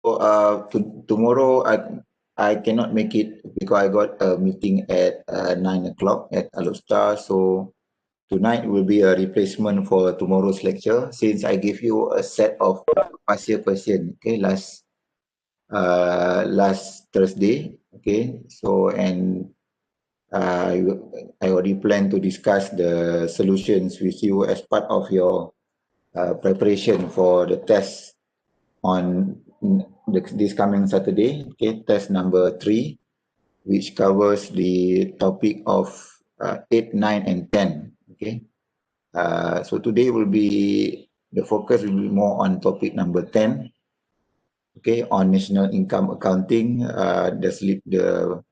Tomorrow I cannot make it because I got a meeting at 9 o'clock at Alustar. So tonight will be a replacement for tomorrow's lecture, since I gave you a set of past year question, okay, last Thursday, okay. So and I already plan to discuss the solutions with you as part of your preparation for the test on this coming Saturday, okay, test number 3, which covers the topic of 8, 9, and 10, okay. So today will be, the focus will be more on topic number 10, okay, on national income accounting, the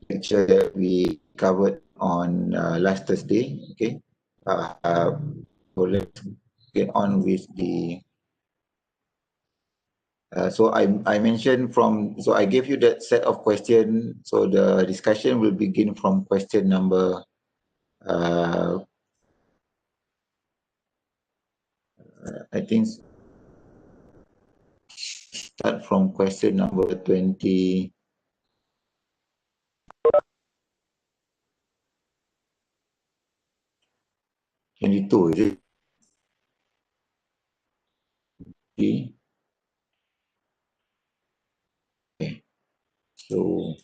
lecture that we covered on last Thursday, okay. So let's get on with the so I mentioned so I gave you that set of questions. So the discussion will begin from question number I think start from question number 22, is it? Okay. So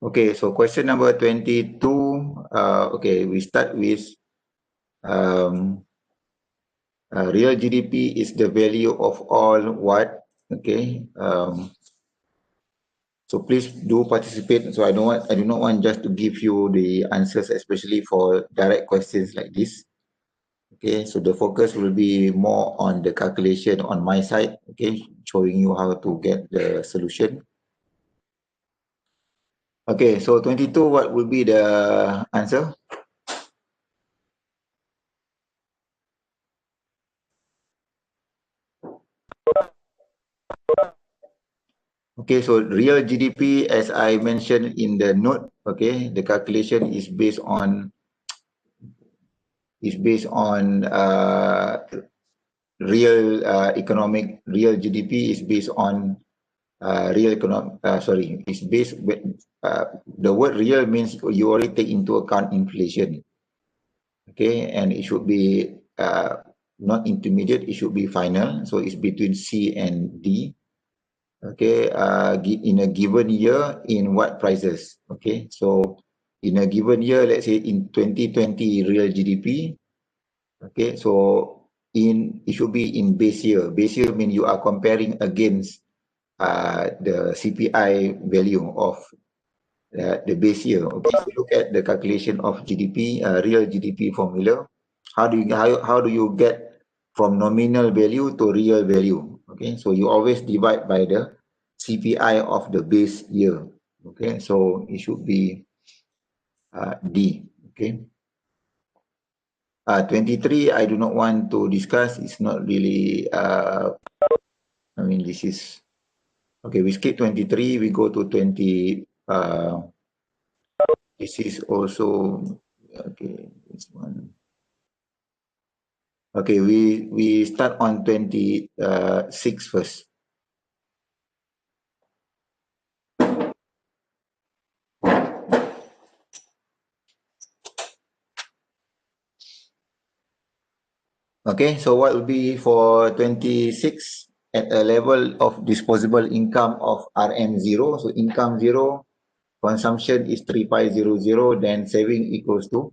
okay, so question number 22. Okay, we start with real GDP is the value of all what? Okay. So please do participate. So I do not want just to give you the answers, especially for direct questions like this. Okay, so the focus will be more on the calculation on my side, okay, showing you how to get the solution. Okay, so 22, what will be the answer? Okay, so real GDP, as I mentioned in the note, okay, the calculation is based on real real GDP is based on it's based the word real means you already take into account inflation, okay, and it should be not intermediate, it should be final, so it's between C and D, okay. In a given year, in what prices, okay. So in a given year, let's say in 2020 real GDP, okay, so it should be in base year. Base year means you are comparing against the CPI value of the base year. Okay, so look at the calculation of GDP, real GDP formula. How do you get from nominal value to real value? Okay, so you always divide by the CPI of the base year. Okay, so it should be D. Okay. 23, I do not want to discuss. It's not really. I mean, this is okay. We skip 23. We go to 20. This is also okay. This one. Okay, we start on 26 first. Okay, so what will be for 26 at a level of disposable income of RM0? So income 0, consumption is 3500, then saving equals to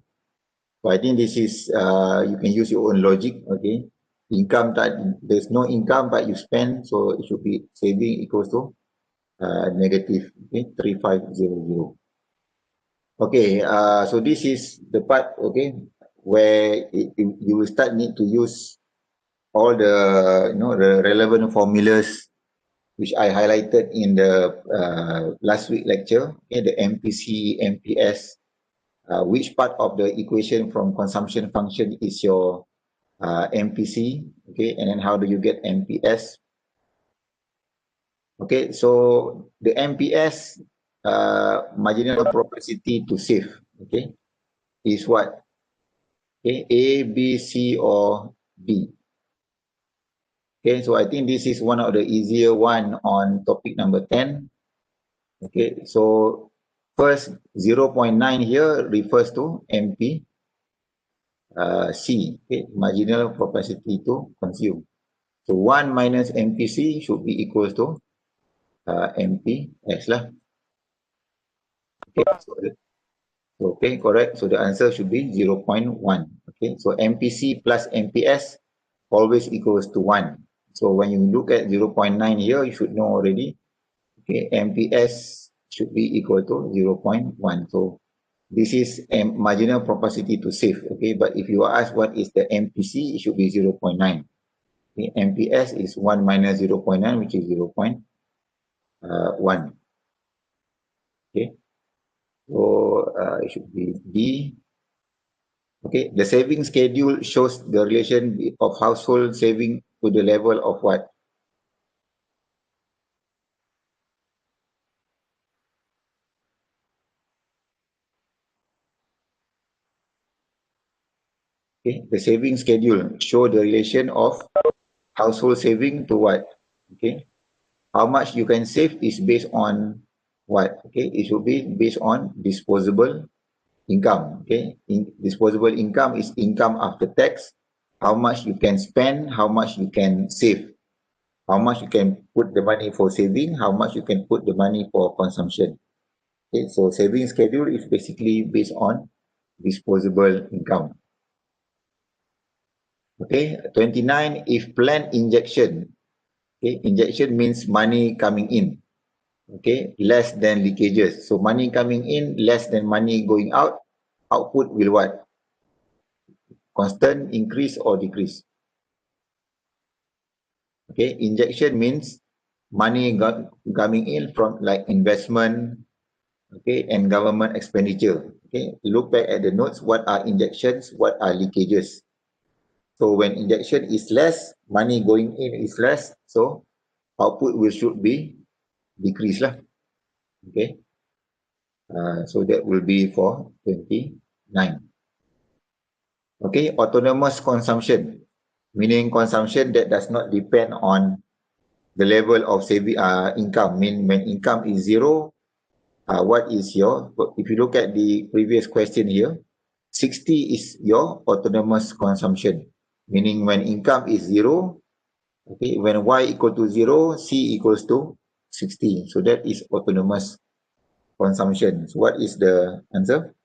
So I think this is, you can use your own logic, okay? Income, there's no income, but you spend, so it should be saving equals to negative, okay, 3500. Okay, so this is the part, okay, where you will start need to use all the, the relevant formulas which I highlighted in the last week lecture, okay, the MPC, MPS, which part of the equation from consumption function is your MPC, okay, and then how do you get MPS? Okay, so the MPS, marginal propensity to save, okay, is what? Okay, A, B, C, or D. Okay, so I think this is one of the easier one on topic number 10. Okay, so first 0.9 here refers to MP. C, okay, marginal propensity to consume. So 1 minus MPC should be equals to MPS lah. Okay, okay, correct. So the answer should be 0.1. Okay, so MPC plus MPS always equals to 1. So when you look at 0.9 here, you should know already. Okay, MPS should be equal to 0.1. So this is marginal propensity to save. Okay, but if you ask what is the MPC, it should be 0.9. Okay, MPS is 1 minus 0.9, which is 0.1. Okay, so it should be D. Okay, the saving schedule shows the relation of household saving to the level of what? Okay, the saving schedule show the relation of household saving to what? Okay, how much you can save is based on what? Okay, it should be based on disposable income. Okay, disposable income is income after tax. How much you can spend, how much you can save, how much you can put the money for saving, how much you can put the money for consumption. Okay, so saving schedule is basically based on disposable income. Okay, 29, if planned injection, okay, injection means money coming in, okay, less than leakages. So money coming in, less than money going out, output will what? Constant, increase or decrease. Okay, injection means money coming in from like investment, okay, and government expenditure. Okay, look back at the notes, what are injections, what are leakages. So when injection is less, money going in is less, so output should be decrease lah. Okay, so that will be for 29. Okay, autonomous consumption, meaning consumption that does not depend on the level of saving income. Mean when income is zero, what is your, if you look at the previous question here, 60 is your autonomous consumption, meaning when income is zero, okay, when Y equal to 0, C equals to 60. So that is autonomous consumption. So what is the answer?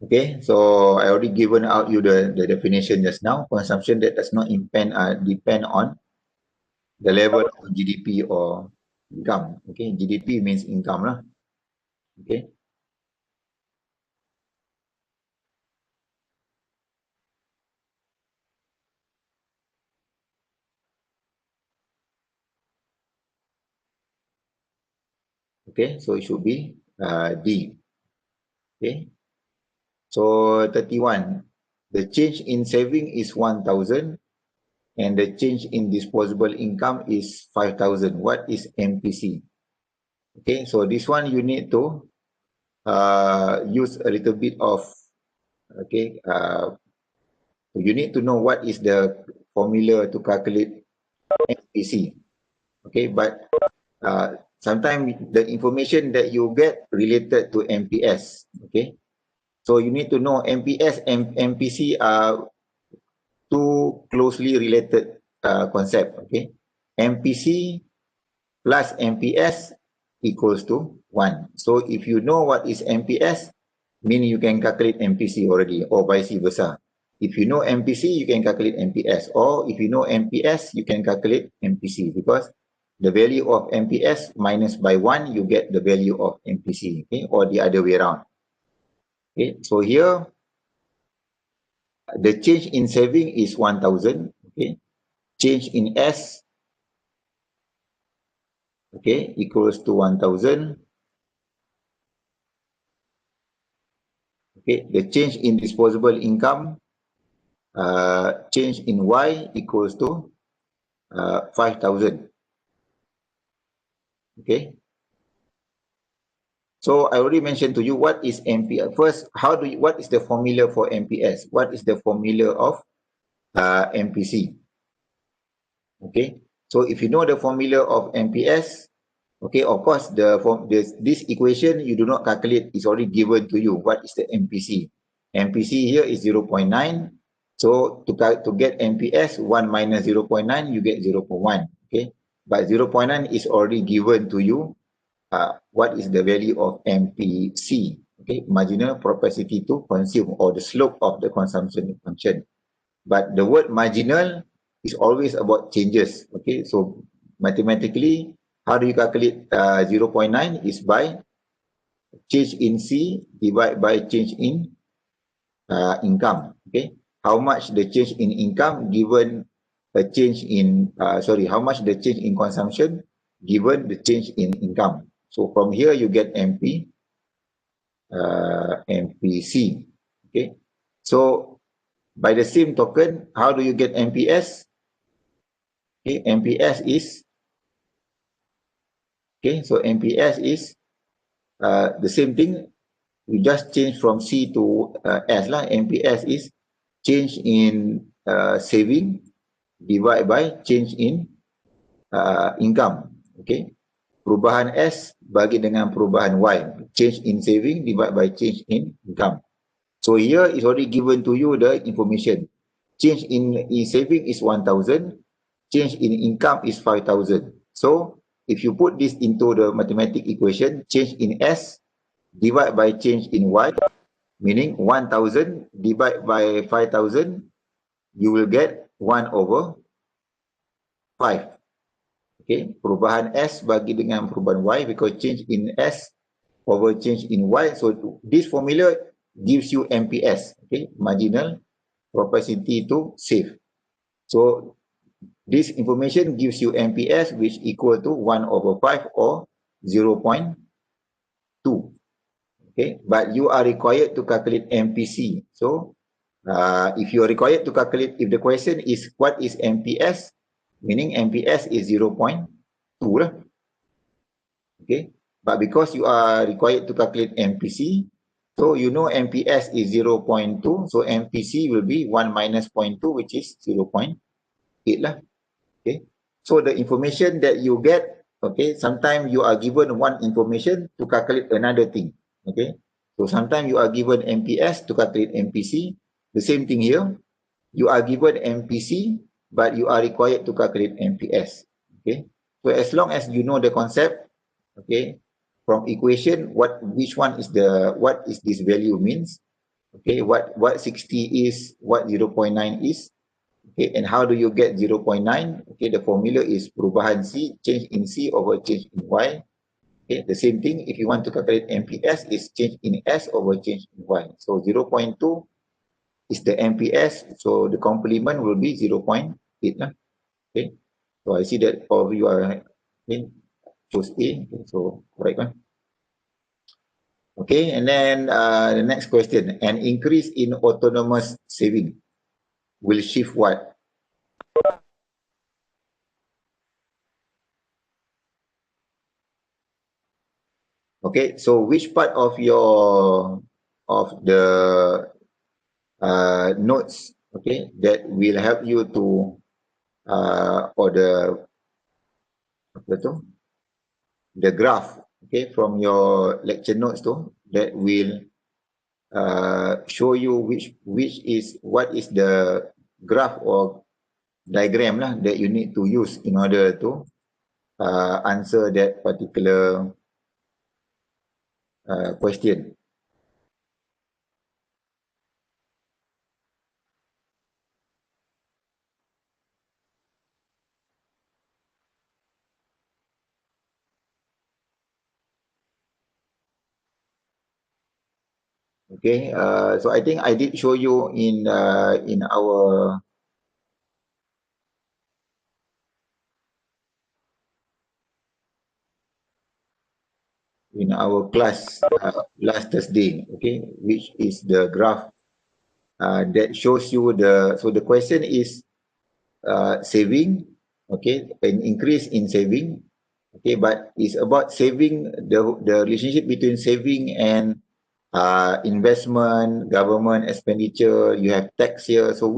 Okay, so I already given out you the definition just now. Consumption that does not depend on the level of GDP or income. Okay, GDP means income lah. Okay. Okay, so it should be D. Okay, so 31. The change in saving is 1,000 and the change in disposable income is 5,000. What is MPC? Okay, so this one you need to use a little bit of, okay, you need to know what is the formula to calculate MPC. Okay, but sometimes the information that you get related to MPS. Okay, so you need to know MPS and MPC are two closely related concept. Okay, MPC plus MPS equals to 1. So if you know what is MPS, meaning you can calculate MPC already, or vice versa. If you know MPC, you can calculate MPS, or if you know MPS, you can calculate MPC, because the value of MPS minus by 1, you get the value of MPC, okay, or the other way around. Okay, so here the change in saving is 1,000. Okay, change in S, okay, equals to 1,000. Okay, the change in disposable income, change in Y equals to 5,000. Okay. So I already mentioned to you what is MPS. First, what is the formula for MPS? What is the formula of MPC? Okay. So if you know the formula of MPS, okay, of course, this equation you do not calculate, is already given to you. What is the MPC? MPC here is 0.9. So to get MPS, 1 minus 0.9, you get 0.1. Okay, but 0.9 is already given to you. What is the value of MPC? Okay, marginal propensity to consume, or the slope of the consumption function. But the word marginal is always about changes. Okay, so mathematically, how do you calculate 0.9? Is by change in C divided by change in income. Okay, how much the change in income given a change in how much the change in consumption given the change in income. So from here you get MPC. Okay, so by the same token, how do you get MPS? Okay, MPS is so MPS is the same thing. We just change from C to S lah. MPS is change in saving divided by change in income. Okay, perubahan S bagi dengan perubahan Y, change in saving divided by change in income. So here is already given to you the information. Change in saving is 1,000, change in income is 5,000. So if you put this into the mathematical equation, change in S divided by change in Y, meaning 1,000 divided by 5,000, you will get 1 over 5. Okay, perubahan S bagi dengan perubahan Y, because change in S over change in Y. So this formula gives you MPS, okay, marginal propensity to save. So this information gives you MPS, which equal to 1 over 5 or 0.2. Okay, but you are required to calculate MPC. So if you are required to calculate, if the question is what is MPS, meaning MPS is 0.2 lah. Okay, but because you are required to calculate MPC, so you know MPS is 0.2, so MPC will be 1 minus 0.2, which is 0.8 lah. Okay, so the information that you get, okay, sometimes you are given one information to calculate another thing. Okay, so sometimes you are given MPS to calculate MPC. The same thing here, you are given MPC, but you are required to calculate MPS. Okay, so as long as you know the concept, okay, from equation, what is this value means, okay, what 60 is, what 0.9 is, okay, and how do you get 0.9? Okay, the formula is perubahan C, change in C over change in Y. Okay, the same thing, if you want to calculate MPS, is change in S over change in Y. So 0.2 is the MPS, so the complement will be 0.8 lah. Okay, so I see that all of you are choose A, okay, so correct one. Okay, and then the next question, an increase in autonomous saving will shift what? Okay, so which part of the notes, okay, that will help you to or the graph, okay, from your lecture notes too, that will show you what is the graph or diagram lah that you need to use in order to answer that particular question. Okay, so I think I did show you in our class last Thursday, okay, which is the graph that shows you the question is saving, okay, an increase in saving, okay, but it's about saving, the relationship between saving and investment, government expenditure. You have tax here, so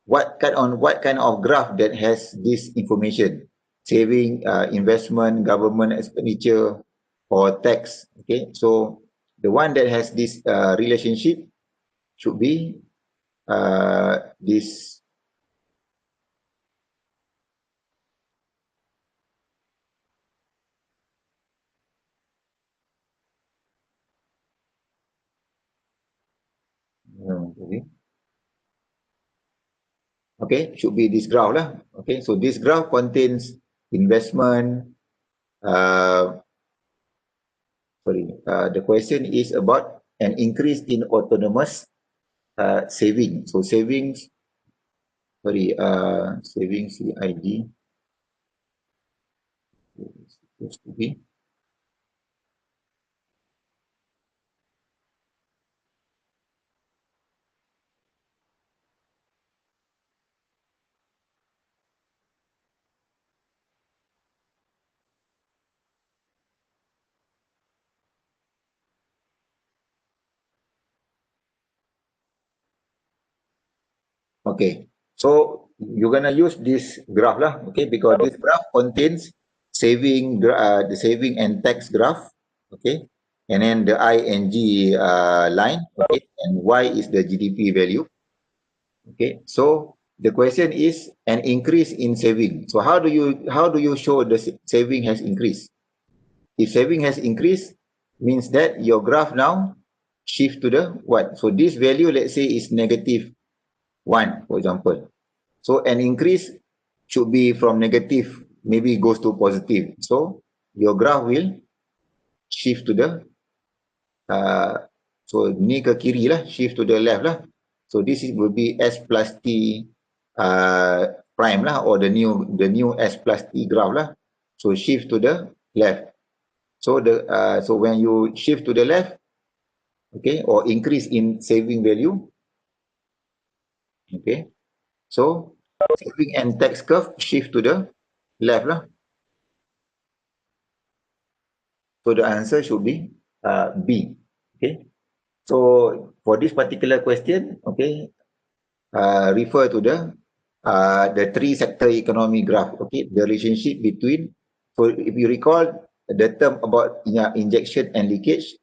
what kind of graph that has this information: saving, investment, government expenditure, or tax? Okay, so the one that has this relationship should be this. Okay, should be this graph lah. Okay, so this graph contains investment. The question is about an increase in autonomous saving. So savings, savings CID supposed to be. Okay, so you're gonna use this graph lah, okay, because this graph contains saving, the saving and tax graph, okay, and then the ing line, okay, and y is the GDP value, okay. So the question is an increase in saving. So how do you show the saving has increased? If saving has increased, means that your graph now shift to the what? So this value, let's say, is -1, for example. So an increase should be from negative, maybe goes to positive. So your graph will shift to the so ni ke kiri lah, shift to the left lah. So this will be S plus T prime lah, or the new S plus T graph lah. So shift to the left. So so when you shift to the left, okay, or increase in saving value, okay, so saving and tax curve shift to the left lah. So the answer should be B. Okay. So for this particular question, okay, refer to the three sector economy graph. Okay, the relationship between. So if you recall the term about injection and leakage,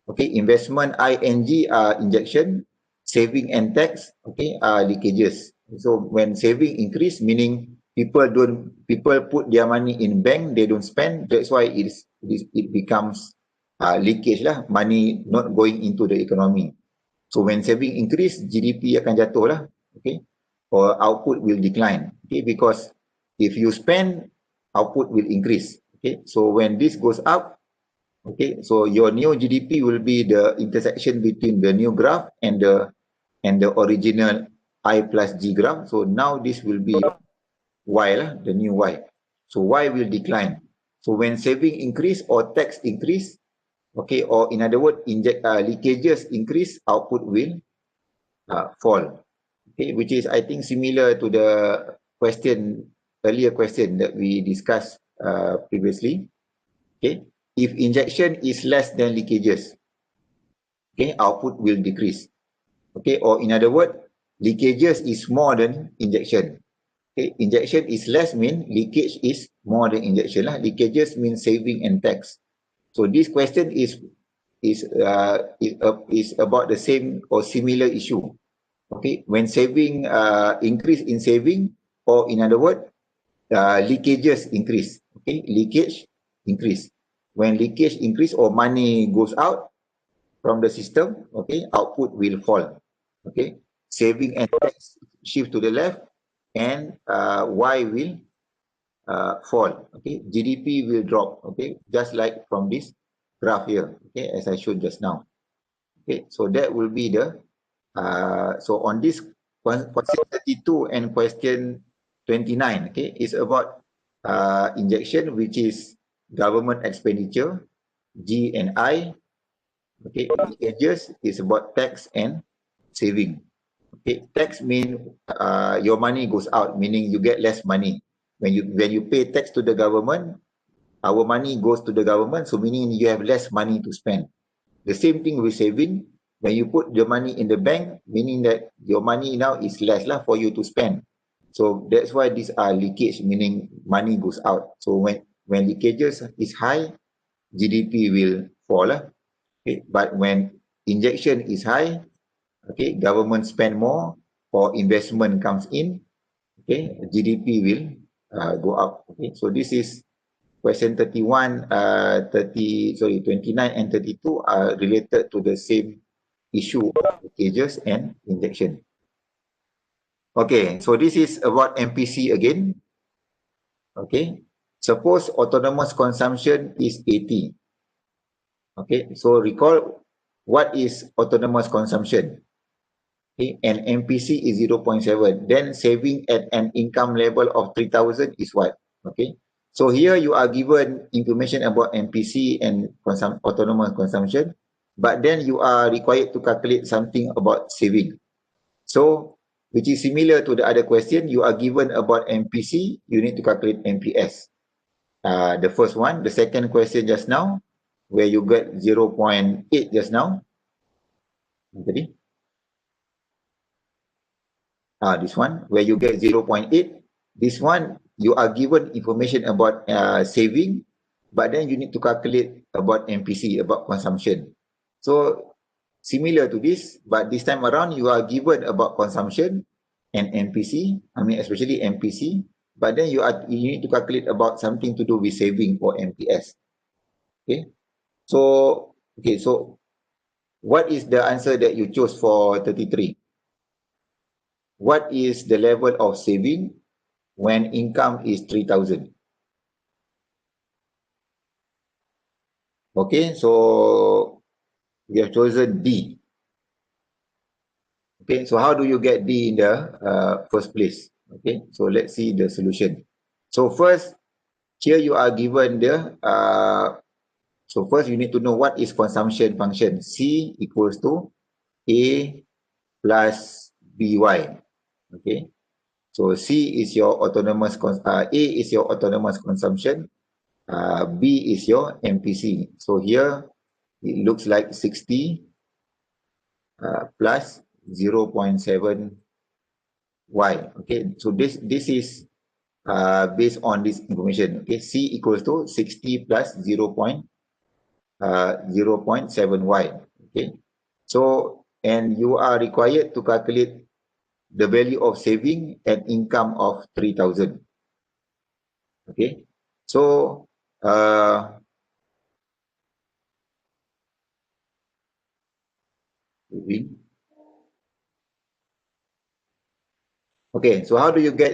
okay, investment ing are injection, saving and tax, okay, are leakages. So when saving increase, meaning people put their money in bank, they don't spend. That's why it becomes leakage lah, money not going into the economy. So when saving increase, GDP akan jatuh lah, okay, or output will decline, okay, because if you spend, output will increase, okay. So when this goes up, okay, so your new GDP will be the intersection between the new graph and the original I plus G graph. So now this will be Y lah, the new Y. So Y will decline. So when saving increase or tax increase, okay, or in other words, leakages increase, output will fall. Okay, which is, I think, similar to the earlier question that we discussed previously. Okay, if injection is less than leakages, okay, output will decrease. Okay, or in other words, leakages is more than injection. Okay, injection is less mean leakage is more than injection lah. Leakages mean saving and tax. So this question is about the same or similar issue. Okay, when saving increase in saving, or in other words, leakages increase. Okay, leakage increase. When leakage increase or money goes out from the system, okay, output will fall. Okay, saving and tax shift to the left, and Y will fall. Okay, GDP will drop. Okay, just like from this graph here. Okay, as I showed just now. Okay, so that will be the so on this question 32 and question 29, okay, is about injection, which is government expenditure, G and I. Okay, leakages is about tax and saving. Okay, tax mean your money goes out, meaning you get less money. When you pay tax to the government, our money goes to the government, so meaning you have less money to spend. The same thing with saving. When you put the money in the bank, meaning that your money now is less lah for you to spend. So that's why these are leakage, meaning money goes out. So when leakages is high, GDP will fall lah. Okay, but when injection is high, okay, government spend more or investment comes in, okay, GDP will go up. Okay, so this is question 31, 29 and 32 are related to the same issue of leakages and injection. Okay, so this is about MPC again. Okay, suppose autonomous consumption is 80. Okay, so recall what is autonomous consumption. Okay, and MPC is 0.7. Then saving at an income level of 3,000 is what? Okay, so here you are given information about MPC and autonomous consumption, but then you are required to calculate something about saving. So, which is similar to the other question, you are given about MPC, you need to calculate MPS. The first one, the second question just now, where you get 0.8 just now. Jadi, this one, where you get 0.8. This one, you are given information about saving, but then you need to calculate about MPC, about consumption. So, similar to this, but this time around, you are given about consumption and MPC, I mean, especially MPC, but then you need to calculate about something to do with saving or MPS. Okay. So, what is the answer that you chose for 33? What is the level of saving when income is 3,000? Okay, so we have chosen D. Okay, so how do you get D in the first place? Okay, so let's see the solution. So first, here you are given the, so first you need to know what is consumption function. C equals to A plus BY. Okay, so C is your autonomous, A is your autonomous consumption, B is your MPC. So here it looks like 60 plus 0.7 Y. Okay, so this is based on this information. Okay, C equals to 60 plus 0.7 Y. Okay, so and you are required to calculate the value of saving and income of 3,000. Okay, so okay, so how do you get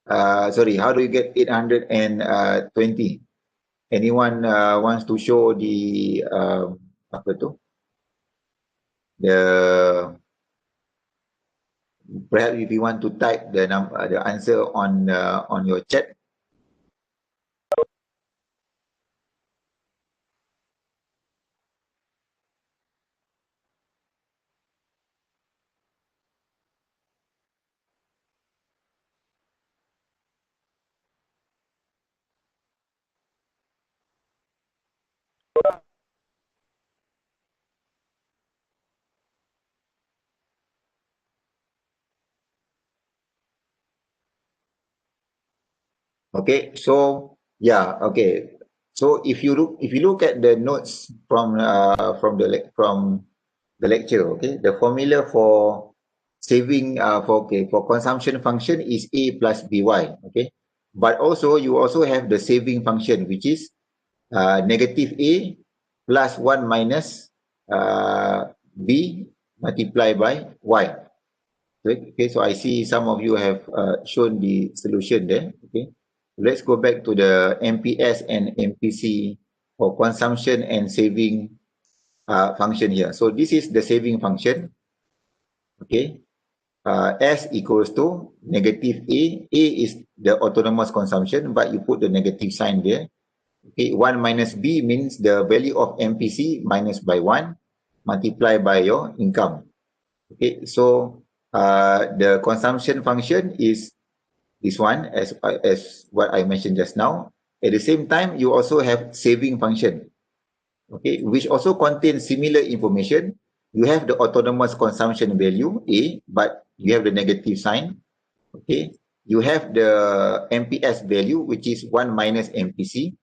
how do you get 820? Anyone wants to show the apa tu? Perhaps if you want to type the answer on your chat. Okay, so yeah, okay. So if you look at the notes from the the lecture. Okay, the formula for saving for consumption function is A plus by. Okay, but also you also have the saving function, which is negative A plus 1 minus B multiplied by Y. Okay, so I see some of you have shown the solution there. Okay, let's go back to the MPS and MPC for consumption and saving function here. So this is the saving function. Okay, S equals to negative A. A is the autonomous consumption, but you put the negative sign there. Okay, 1 minus B means the value of MPC minus by 1 multiplied by your income. Okay, so the consumption function is this one as what I mentioned just now. At the same time, you also have saving function, okay, which also contains similar information. You have the autonomous consumption value A, but you have the negative sign. Okay, you have the MPS value, which is 1 minus MPC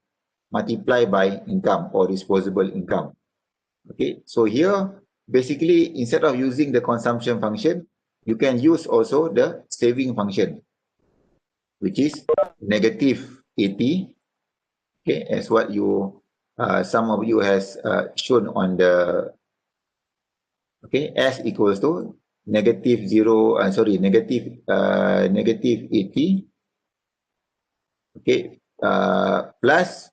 multiplied by income or disposable income. Okay, so here basically instead of using the consumption function, you can use also the saving function, which is negative 80. Okay, as what you some of you has shown on the, okay, S equals to negative negative 80, okay, plus,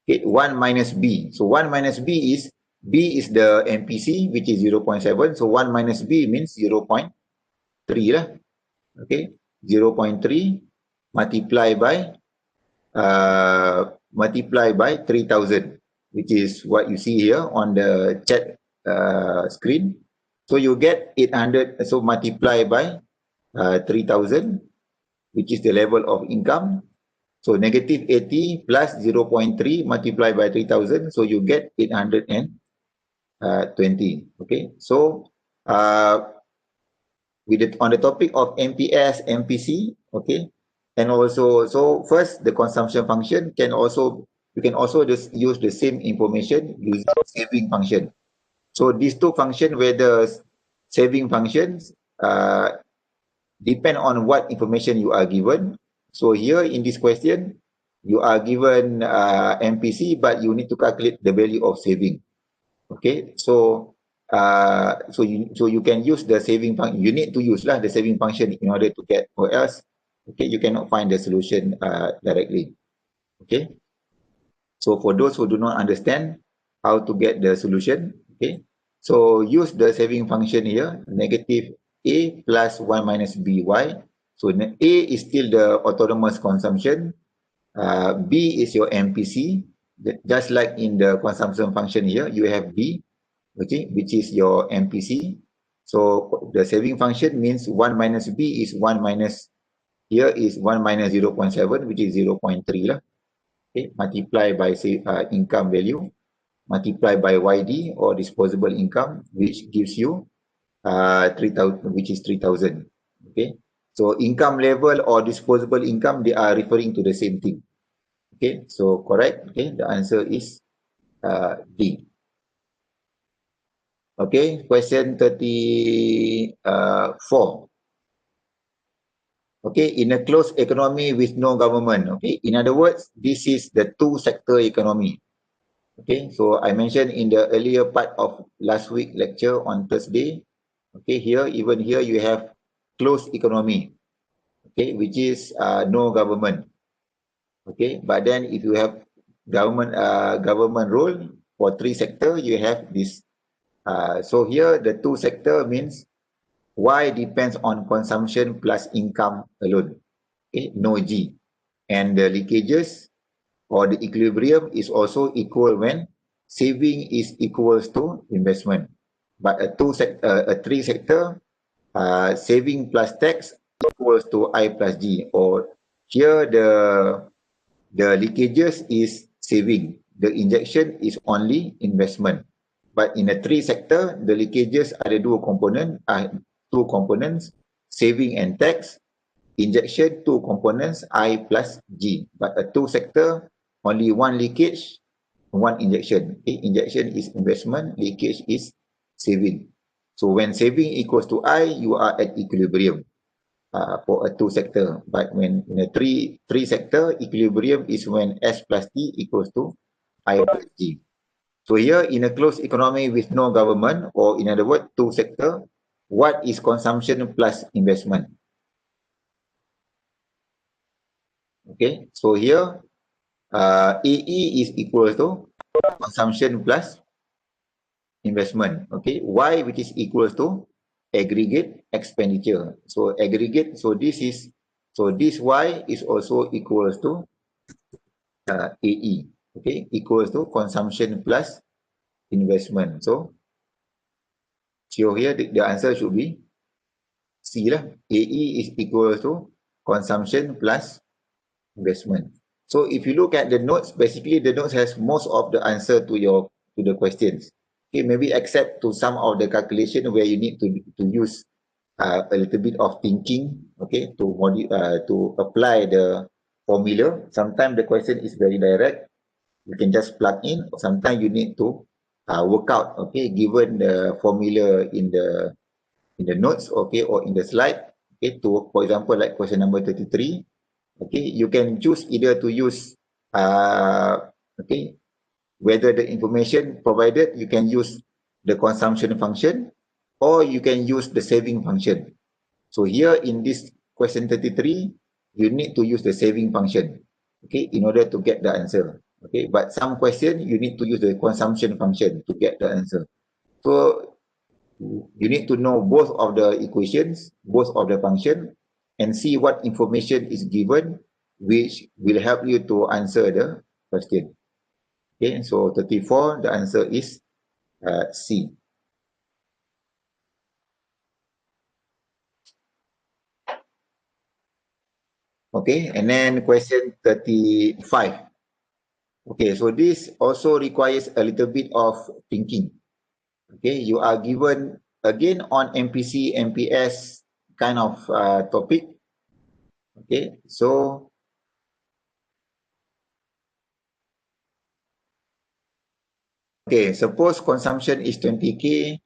okay, 1 minus B. So 1 minus B is the MPC, which is 0.7. So 1 minus B means 0.3 lah. Okay, 0.3 multiply by 3,000, which is what you see here on the chat screen. So you get 800. So multiply by 3,000, which is the level of income. So negative 80 plus 0.3 multiplied by 3,000. So you get 820. Okay. So on the topic of MPS, MPC, okay, and also, so first the consumption function you can also just use the same information using saving function. So these two functions, whether saving functions, depend on what information you are given. So here in this question, you are given MPC, but you need to calculate the value of saving. Okay, so you can use the saving function. You need to use the saving function in order to get, or else, okay, you cannot find the solution directly. Okay, so for those who do not understand how to get the solution, okay, so use the saving function here, negative A plus 1 minus by. So A is still the autonomous consumption, B is your MPC, just like in the consumption function here, you have B, okay, which is your MPC. So the saving function means 1 minus B is 1 minus, here is 1 minus 0.7, which is 0.3 lah. Okay, multiply by income value, multiply by YD or disposable income, which gives you 3,000, which is 3,000. Okay, so income level or disposable income, they are referring to the same thing. Okay, so correct. Okay, the answer is D. Okay, question 34. Okay, in a closed economy with no government. Okay, in other words, this is the two-sector economy. Okay, so I mentioned in the earlier part of last week lecture on Thursday. Okay, even here you have closed economy. Okay, which is no government. Okay, but then if you have government role for three sector, you have this. So here the two sector means Y depends on consumption plus income alone. Okay, no G. And the leakages or the equilibrium is also equal when saving is equals to investment. But a three sector, saving plus tax equals to I plus G. Or here the leakages is saving. The injection is only investment. But in a three sector, the leakages are the two components, saving and tax. Injection, two components, I plus G. But a two sector, only one leakage, one injection. Okay? Injection is investment, leakage is saving. So when saving equals to I, you are at equilibrium for a 2 sector. But when in a 3 sector, equilibrium is when S plus T equals to I plus G. So here in a closed economy with no government, or in other words, 2 sector, what is consumption plus investment? Okay, so here AE is equal to consumption plus investment. Okay, Y, which is equal to aggregate expenditure. So aggregate, so this Y is also equals to AE. Okay, equals to consumption plus investment. So here the answer should be C lah. AE is equal to consumption plus investment. So if you look at the notes, basically the notes has most of the answer to the questions. Okay, maybe except to some of the calculation where you need to use a little bit of thinking, okay, to apply the formula. Sometimes the question is very direct, you can just plug in. Sometimes you need to work out, okay, given the formula in the notes, okay, or in the slide, okay, to, for example, like question number 33, okay, you can choose either to use okay, whether the information provided, you can use the consumption function, or you can use the saving function. So here in this question 33, you need to use the saving function, okay, in order to get the answer. Okay, but some question you need to use the consumption function to get the answer. So you need to know both of the equations, both of the function, and see what information is given, which will help you to answer the question. Okay, so 34, the answer is C. Okay, and then question 35. Okay, so this also requires a little bit of thinking. Okay, you are given again on MPC, MPS kind of topic. Okay, so okay, suppose consumption is 20K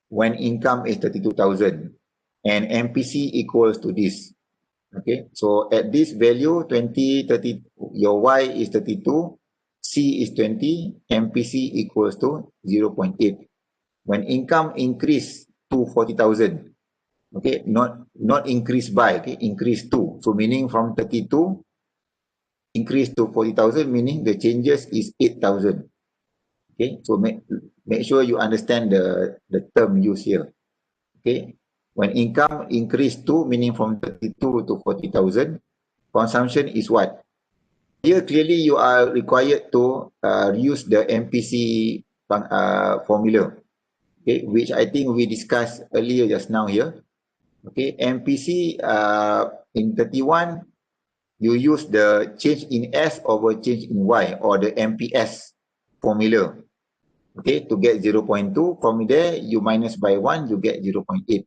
when income is 32,000 and MPC equals to this. Okay, so at this value 20, 30, your Y is 32, C is 20, MPC equals to 0.8. When income increase to 40,000, okay, not increase by, okay, increase to, so meaning from 32 increase to 40,000, meaning the changes is 8,000. Okay, so make sure you understand the term used here. Okay, when income increase to, meaning from 32 to 40,000, consumption is what? Here clearly you are required to use the MPC formula, okay, which I think we discussed earlier just now here. Okay, MPC in 31, you use the change in S over change in Y, or the MPS formula. Okay, to get 0.2, from there you minus by 1, you get 0.8.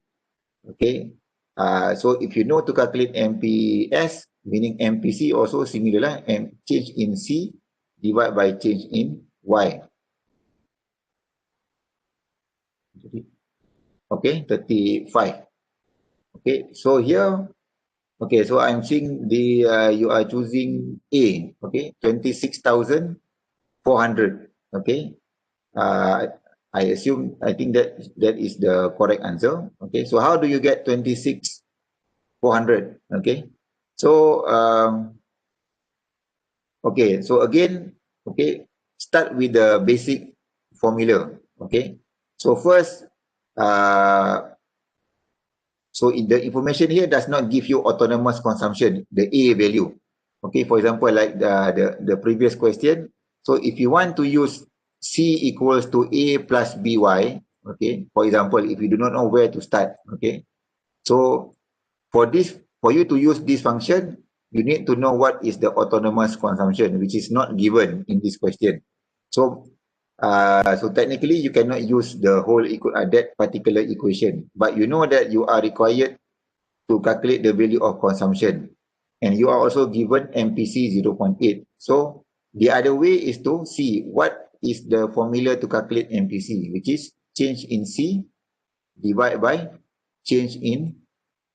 Okay, so if you know to calculate MPS, meaning MPC also similar, and change in C divide by change in Y. Okay, 35. Okay, so here, okay, so I'm seeing the you are choosing A. Okay, 26,400. Okay, I assume, I think that is the correct answer. Okay, so how do you get 26,400? Okay, so okay, so again, okay, start with the basic formula. Okay, so first, so the information here does not give you autonomous consumption, the A value. Okay, for example, like the previous question. So if you want to use C equals to A plus BY, okay, for example, if you do not know where to start, okay, so for you to use this function, you need to know what is the autonomous consumption, which is not given in this question. So so technically you cannot use the whole that particular equation, but you know that you are required to calculate the value of consumption, and you are also given MPC 0.8. So the other way is to see what is the formula to calculate MPC, which is change in C divided by change in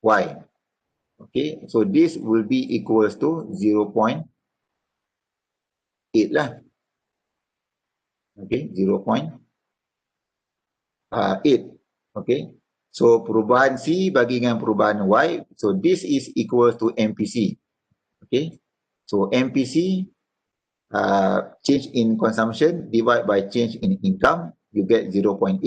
Y. Okay, so this will be equals to 0.8 lah. Okay, 0.8. Okay, so perubahan C bagi dengan perubahan Y, so this is equal to MPC. Okay, so MPC change in consumption divided by change in income, you get 0.8.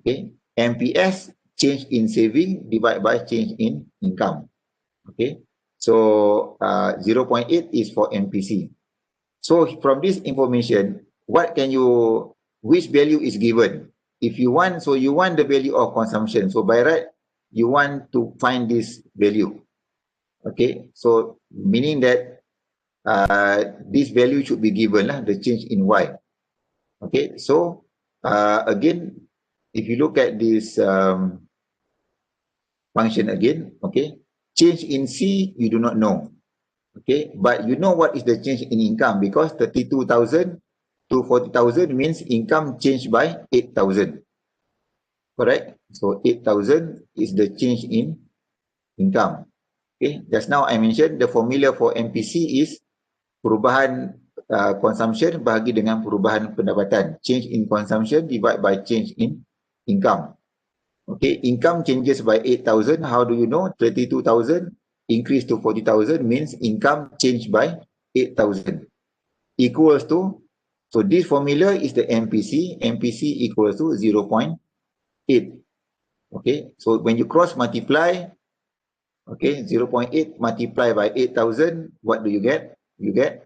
Okay, MPS change in saving divided by change in income. Okay, so 0.8 is for MPC. So from this information, what can you, which value is given? If you want, so you want the value of consumption. So by right, you want to find this value. Okay, so meaning that this value should be given lah, the change in Y. Okay, so again, if you look at this function again, okay, change in C you do not know. Okay, but you know what is the change in income, because 32,000 to 40,000 means income changed by 8,000. Correct? So 8,000 is the change in income. Okay, just now I mentioned the formula for MPC is perubahan consumption bahagi dengan perubahan pendapatan. Change in consumption divided by change in income. Okay, income changes by 8,000. How do you know? 32,000 increase to 40,000 means income changed by 8,000 equals to, so this formula is the MPC. MPC equals to 0.8. Okay, so when you cross multiply, okay, 0.8 multiply by 8,000, what do you get? You get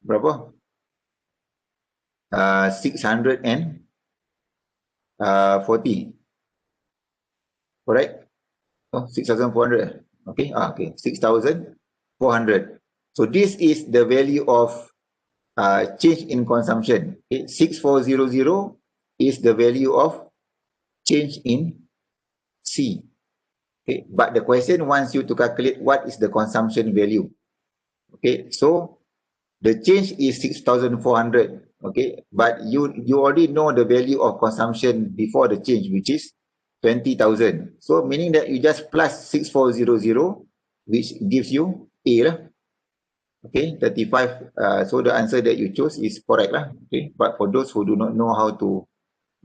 berapa? 640. Correct? Oh, 6,400. Okay, okay, 6,400. So this is the value of change in consumption. Okay, 6,400 is the value of change in C. Okay, but the question wants you to calculate what is the consumption value. Okay, so the change is 6,400. Okay, but you already know the value of consumption before the change, which is 20,000. So meaning that you just plus 6,400, which gives you A lah. Okay, 35. So the answer that you chose is correct lah. Okay, but for those who do not know how to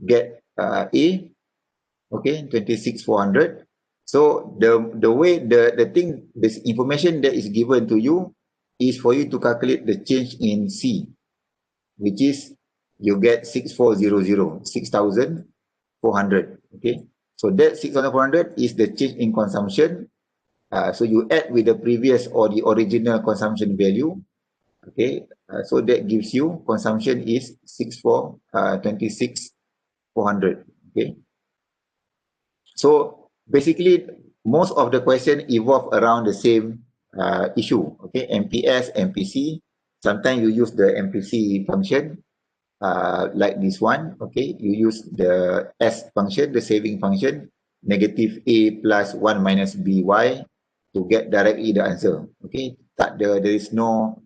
get A, okay, 26,400. So the way the thing, this information that is given to you is for you to calculate the change in C, which is you get 6,400, 6,400. Okay, so that 6,400 is the change in consumption. So you add with the previous or the original consumption value. Okay, so that gives you consumption is 26,400. Okay, so basically most of the question evolve around the same issue. Okay, MPS, MPC. Sometimes you use the MPC function like this one. Okay, you use the S function, the saving function, negative A plus 1 minus BY to get directly the answer. Okay, there is no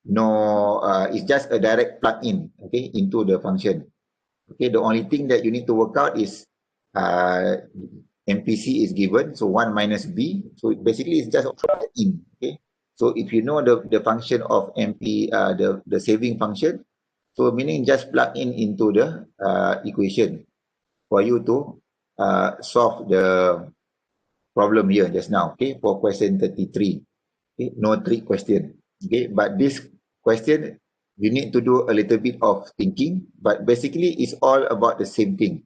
it's just a direct plug-in, okay, into the function. Okay, the only thing that you need to work out is MPC is given, so 1 minus B, so basically it's just a plug-in. Okay, so if you know the function of MP, the saving function, so meaning just plug in into the equation for you to solve the problem here just now. Okay, for question 33. Okay, no trick question. Okay, but this question you need to do a little bit of thinking, but basically it's all about the same thing.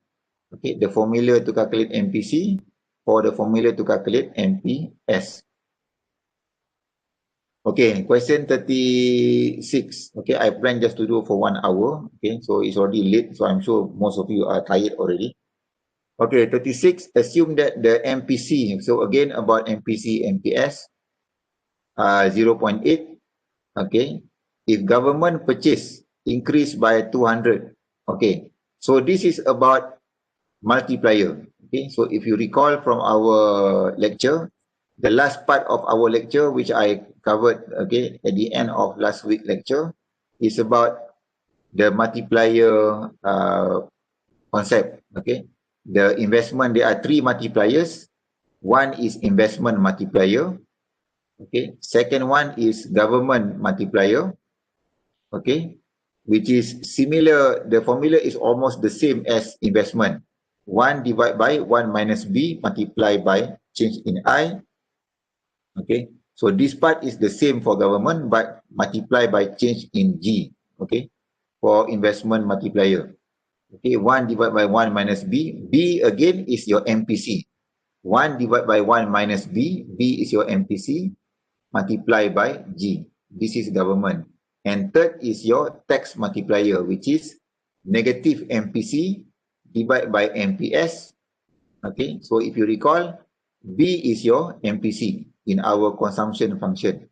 Okay, the formula to calculate MPC or the formula to calculate MPS. Okay, question 36. Okay, I plan just to do for 1 hour. Okay, so it's already late, so I'm sure most of you are tired already. Okay, 36, assume that the MPC, so again about MPC, MPS, 0.8. Okay, if government purchase increase by 200. Okay, so this is about multiplier. Okay, so if you recall from our lecture, the last part of our lecture which I covered, okay, at the end of last week lecture, is about the multiplier concept. Okay, the investment, there are three multipliers. One is investment multiplier. Okay, second one is government multiplier. Okay, which is similar, the formula is almost the same as investment. 1 divided by 1 minus B multiplied by change in I. Okay, so this part is the same for government, but multiplied by change in G. Okay, for investment multiplier. Okay, 1 divided by 1 minus B. B again is your MPC. 1 divided by 1 minus B. B is your MPC multiplied by G. This is government. And third is your tax multiplier, which is negative MPC divided by MPS. Okay, so if you recall, B is your MPC in our consumption function.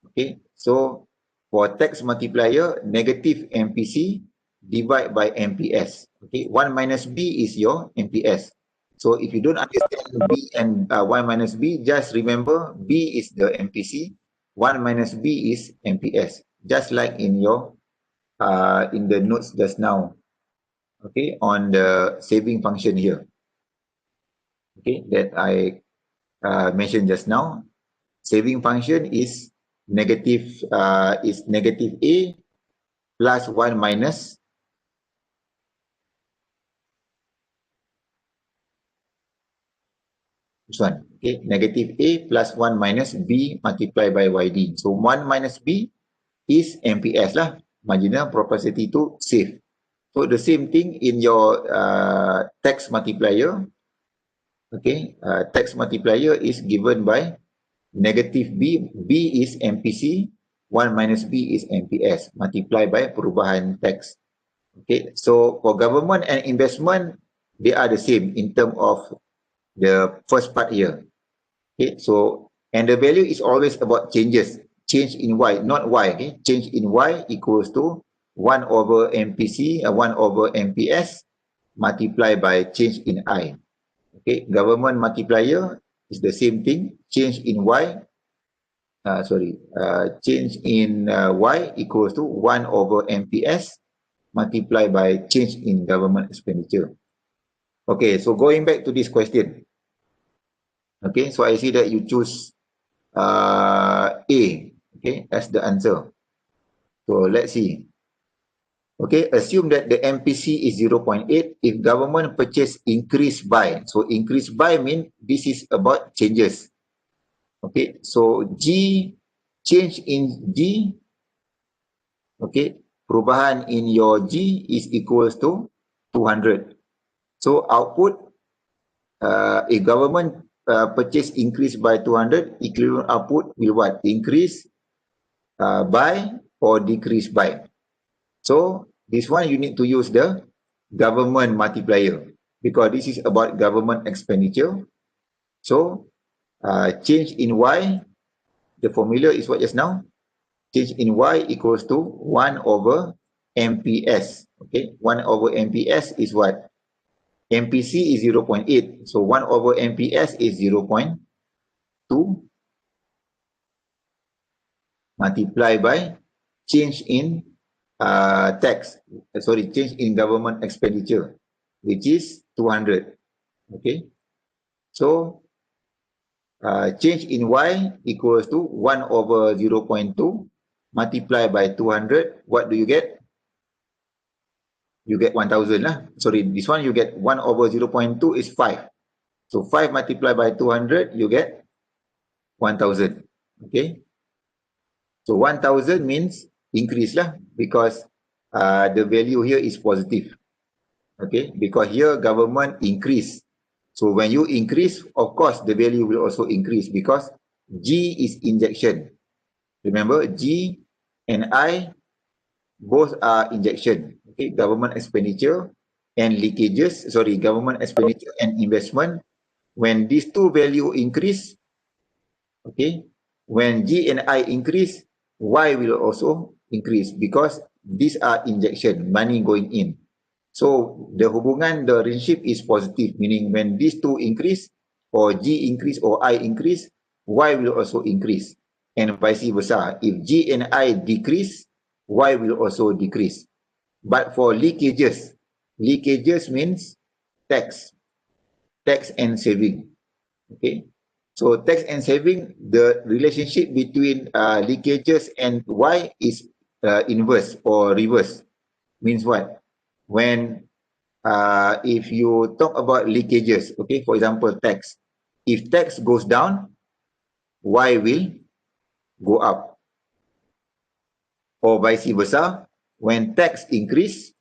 Okay, so for tax multiplier, negative MPC divided by MPS. Okay, 1 minus B is your MPS. So if you don't understand B and 1 minus B, just remember B is the MPC, 1 minus B is MPS. Just like in your in the notes just now. Okay, on the saving function here. Okay, that I mentioned just now. Saving function is negative A plus 1 minus this one. Okay, negative A plus 1 minus B multiplied by YD. So 1 minus B is MPS lah, marginal propensity to save. So the same thing in your tax multiplier. Okay, tax multiplier is given by negative B. B is MPC, 1 minus B is MPS, multiplied by perubahan tax. Okay, so for government and investment, they are the same in terms of the first part here. Okay, so, and the value is always about changes. Change in Y, not Y. Okay, change in Y equals to 1 over MPC, 1 over MPS, multiplied by change in I. Okay, government multiplier is the same thing. Change in Y, change in Y equals to 1 over MPS multiplied by change in government expenditure. Okay, so going back to this question. Okay, so I see that you choose A, okay, as the answer. So let's see. Okay, assume that the MPC is 0.8 if government purchase increase by. So increase by means this is about changes. Okay, so G, change in G, okay, perubahan in your G is equals to 200. So output, if government purchase increase by 200, equivalent output will what? Increase by or decrease by. So this one you need to use the government multiplier because this is about government expenditure. So change in Y, the formula is what just now? Change in Y equals to 1 over MPS. Okay, 1 over MPS is what? MPC is 0.8. So 1 over MPS is 0.2 multiplied by change in change in government expenditure, which is 200. Okay, so change in Y equals to 1 over 0.2 multiplied by 200. What do you get? You get 1000 lah. Sorry, this one you get 1 over 0.2 is 5. So 5 multiplied by 200, you get 1000. Okay, so 1000 means increase lah because the value here is positive. Okay, because here government increase. So when you increase, of course, the value will also increase because G is injection. Remember, G and I both are injection. Okay, government expenditure and leakages, government expenditure and investment. When these two value increase, okay, when G and I increase, Y will also increase because these are injection, money going in. So the hubungan, the relationship is positive, meaning when these two increase, or G increase or I increase, Y will also increase. And vice versa. If G and I decrease, Y will also decrease. But for leakages, leakages means tax and saving. Okay, so tax and saving, the relationship between leakages and Y is inverse or reverse. Means what? When if you talk about leakages, okay, for example, tax. If tax goes down, Y will go up, or vice versa. When tax increase,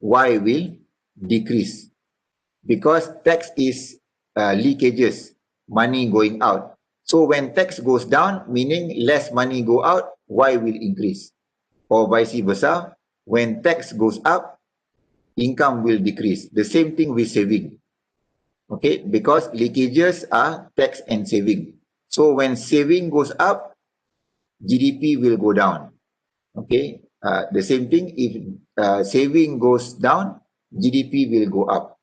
Y will decrease, because tax is leakages, money going out. So when tax goes down, meaning less money go out, Y will increase, or vice versa. When tax goes up, income will decrease. The same thing with saving. Okay, because leakages are tax and saving. So when saving goes up, GDP will go down. Okay, the same thing, if saving goes down, GDP will go up.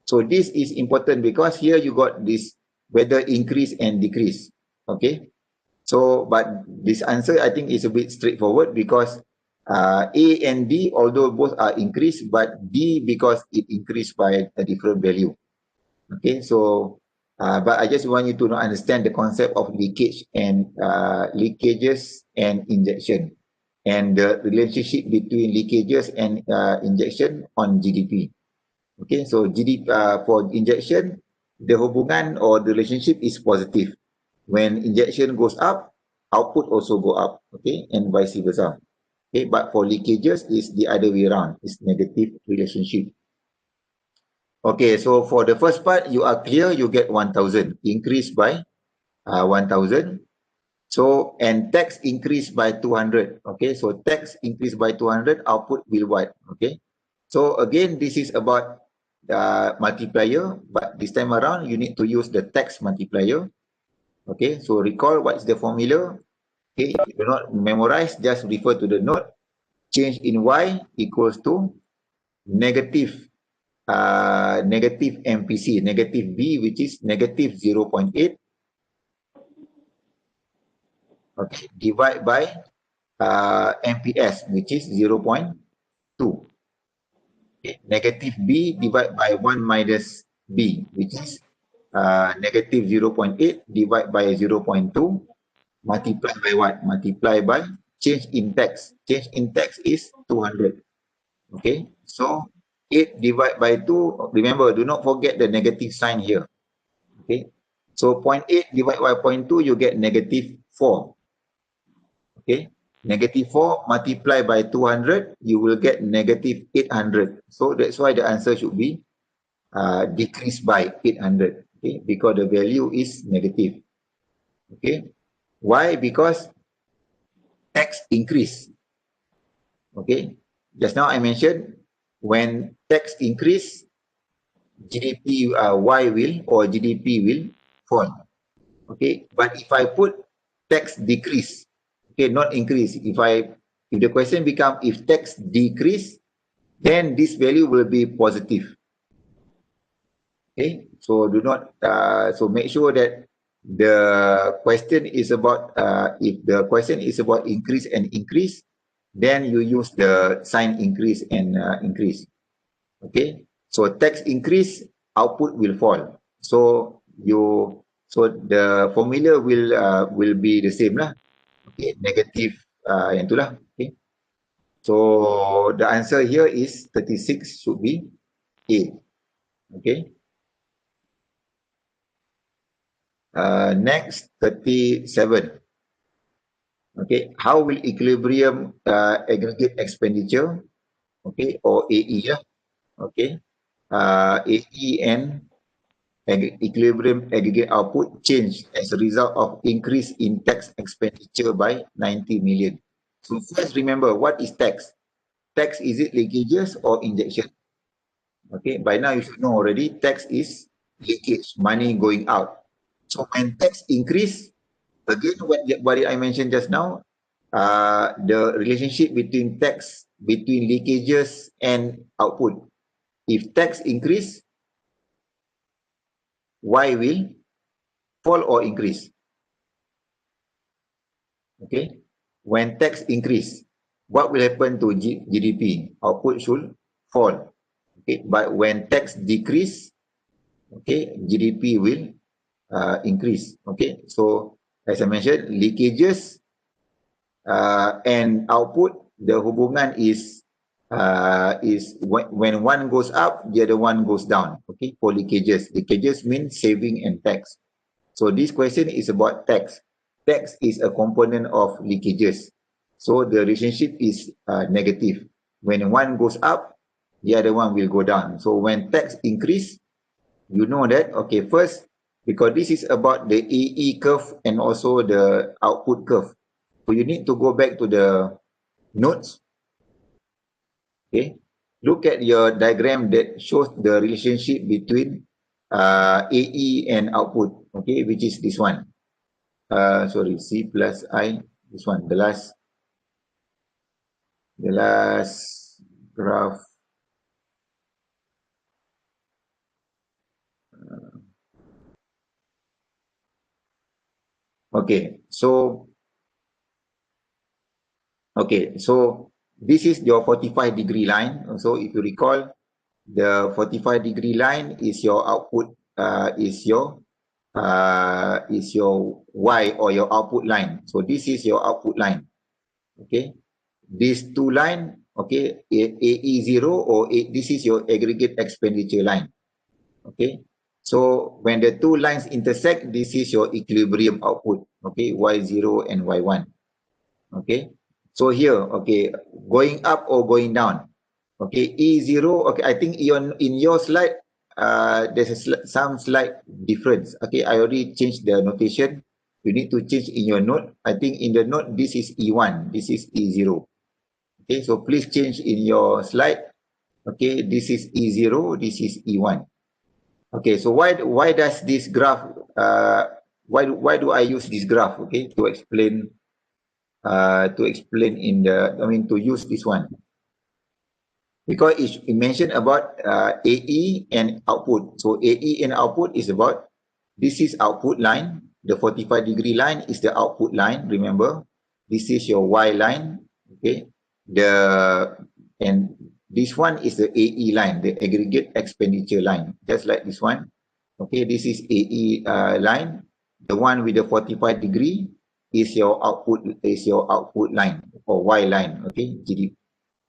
So this is important because here you got this whether increase and decrease. Okay, so but this answer I think is a bit straightforward because A and D, although both are increased, but D because it increased by a different value. Okay, so but I just want you to understand the concept of leakage and leakages and injection, and the relationship between leakages and injection on GDP. Okay, so GDP for injection, the hubungan or the relationship is positive. When injection goes up, output also go up. Okay, and vice versa. Okay, but for leakages is the other way around. It's negative relationship. Okay, so for the first part, you are clear, you get 1,000, increased by 1,000. So, and tax increased by 200. Okay, so tax increased by 200, output will what? Okay, so again, this is about the multiplier, but this time around, you need to use the tax multiplier. Okay, so recall what is the formula. Okay, if you do not memorize, just refer to the note. Change in Y equals to negative negative Mpc, negative B, which is negative 0.8, okay, divide by Mps, which is 0.2. Okay. Negative B divide by 1 minus B, which is negative 0.8 divide by 0.2, multiply by what? Multiply by change in tax. Change in tax is 200. Okay, so 8 divided by 2, remember, do not forget the negative sign here. Okay, so 0.8 divided by 0.2, you get negative 4. Okay, negative 4 multiplied by 200, you will get negative 800. So that's why the answer should be decreased by 800. Okay, because the value is negative. Okay, why? Because tax increase. Okay, just now I mentioned when tax increase, GDP Y will or GDP will fall. Okay, but if I put tax decrease, okay, not increase. If the question become if tax decrease, then this value will be positive. Okay, so do not so make sure that the question is about if the question is about increase and increase, then you use the sign increase and increase. Okay, so tax increase, output will fall. So the formula will be the same lah. Okay, negative yang itulah. Okay, so the answer here is 36 should be A. Okay, next 37. Okay, how will equilibrium aggregate expenditure, okay, or AE lah. Okay, AE and equilibrium aggregate output change as a result of increase in tax expenditure by 90 million. So first remember, what is tax? Tax, is it leakages or injection? Okay, by now you should know already, tax is leakage, money going out. So when tax increase, again, what I mentioned just now, the relationship between tax, between leakages and output. If tax increase, Y will fall or increase. Okay, when tax increase, what will happen to GDP? Output should fall. Okay, but when tax decrease, okay, GDP will increase. Okay, so as I mentioned, leakages and output, the hubungan is when one goes up, the other one goes down. Okay, for leakages. Leakages means saving and tax. So this question is about tax. Tax is a component of leakages. So the relationship is negative. When one goes up, the other one will go down. So when tax increase, you know that, okay, first, because this is about the AE curve and also the output curve. So you need to go back to the notes. Okay. Look at your diagram that shows the relationship between AE and output. Okay, which is this one. Sorry, C plus I, this one, the last graph. Okay, so this is your 45-degree line. So if you recall, the 45-degree line is your output, is your Y or your output line. So this is your output line. Okay, these two line, okay, AE0 or this is your aggregate expenditure line. Okay, so when the two lines intersect, this is your equilibrium output. Okay, Y0 and Y1. Okay, so here, okay, going up or going down. Okay, E0, okay, I think in your slide, there's some slight difference. Okay, I already changed the notation. You need to change in your note. I think in the note, this is E1, this is E0. Okay, so please change in your slide. Okay, this is E0, this is E1. Okay, so why does this graph, why do I use this graph, okay, to explain in the, to use this one? Because it mentioned about AE and output. So AE and output is about, this is output line, the 45-degree line is the output line, remember? This is your Y line, okay? And this one is the AE line, the aggregate expenditure line, just like this one. Okay, this is AE line. The one with the 45-degree is your output line or Y line, okay? GDP.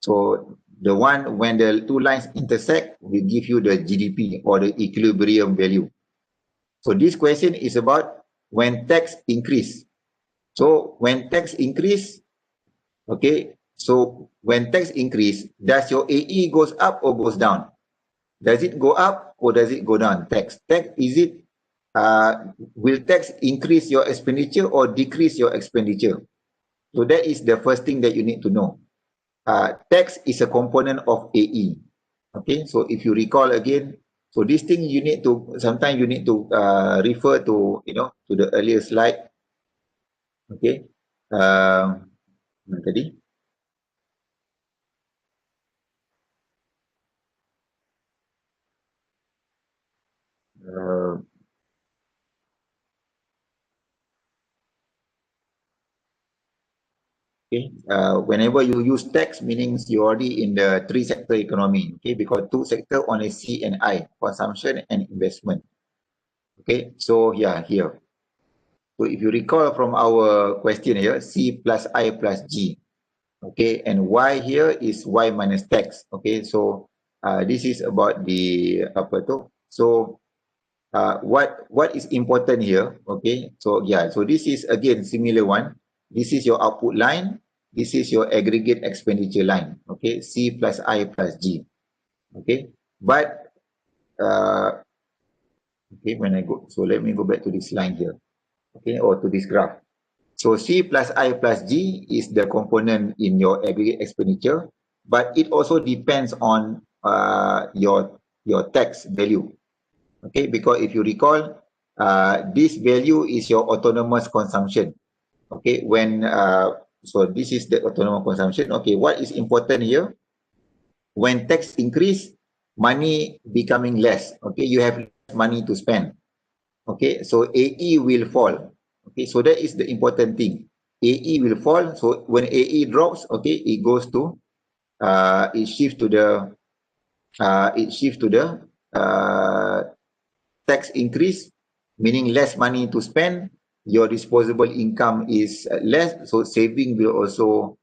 So the one when the two lines intersect will give you the GDP or the equilibrium value. So this question is about when tax increase. So when tax increase, okay, so when tax increase, does your AE goes up or goes down? Does it go up or does it go down? Tax, is it, will tax increase your expenditure or decrease your expenditure? So that is the first thing that you need to know. Tax is a component of AE. Okay, so if you recall again, so this thing you need to, sometimes you need to refer to, to the earlier slide. Okay, tadi. Okay, whenever you use tax, meaning you're already in the three sector economy. Okay, because two sector only C and I, consumption and investment. Okay, so yeah, here. So if you recall from our question here, C plus I plus G. Okay, and Y here is Y minus tax. Okay, so this is about the apa tu? So what is important here? Okay, so yeah, so this is again similar one. This is your output line. This is your aggregate expenditure line. Okay, C plus I plus G. Okay, but okay, when I go, so let me go back to this line here. Okay, or to this graph. So C plus I plus G is the component in your aggregate expenditure, but it also depends on your tax value. Okay, because if you recall, this value is your autonomous consumption. Okay, when so this is the autonomous consumption. Okay, what is important here? When tax increase, money becoming less. Okay, you have less money to spend. Okay, so AE will fall. Okay, so that is the important thing. AE will fall. So when AE drops, okay, it goes to it shifts to the tax increase, meaning less money to spend. Your disposable income is less, so saving will also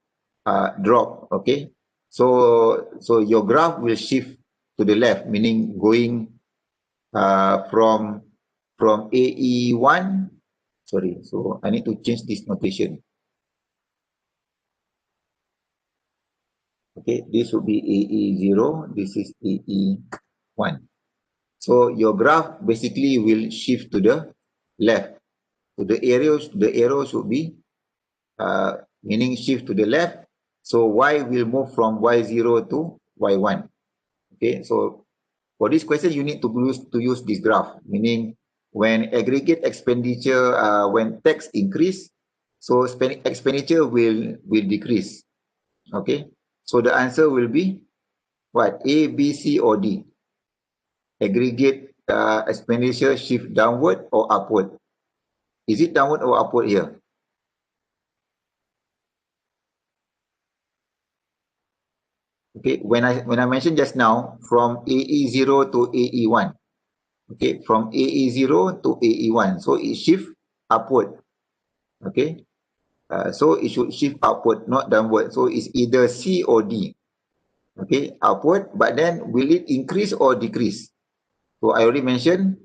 drop. Okay, so your graph will shift to the left, meaning going from AE1. Sorry, so I need to change this notation. Okay, this would be AE0, this is AE1. So your graph basically will shift to the left. So the arrows would be meaning shift to the left. So Y will move from Y0 to Y1. Okay, so for this question, you need to use this graph, meaning when aggregate expenditure, when tax increase, so expenditure will decrease. Okay, so the answer will be what? A, B, C, or D? Aggregate expenditure shift downward or upward? Is it downward or upward here? Okay, when I mentioned just now from AE0 to AE1, okay, from AE0 to AE1, so it shift upward. Okay, so it should shift upward, not downward. So it's either C or D. Okay, upward, but then will it increase or decrease? So I already mentioned,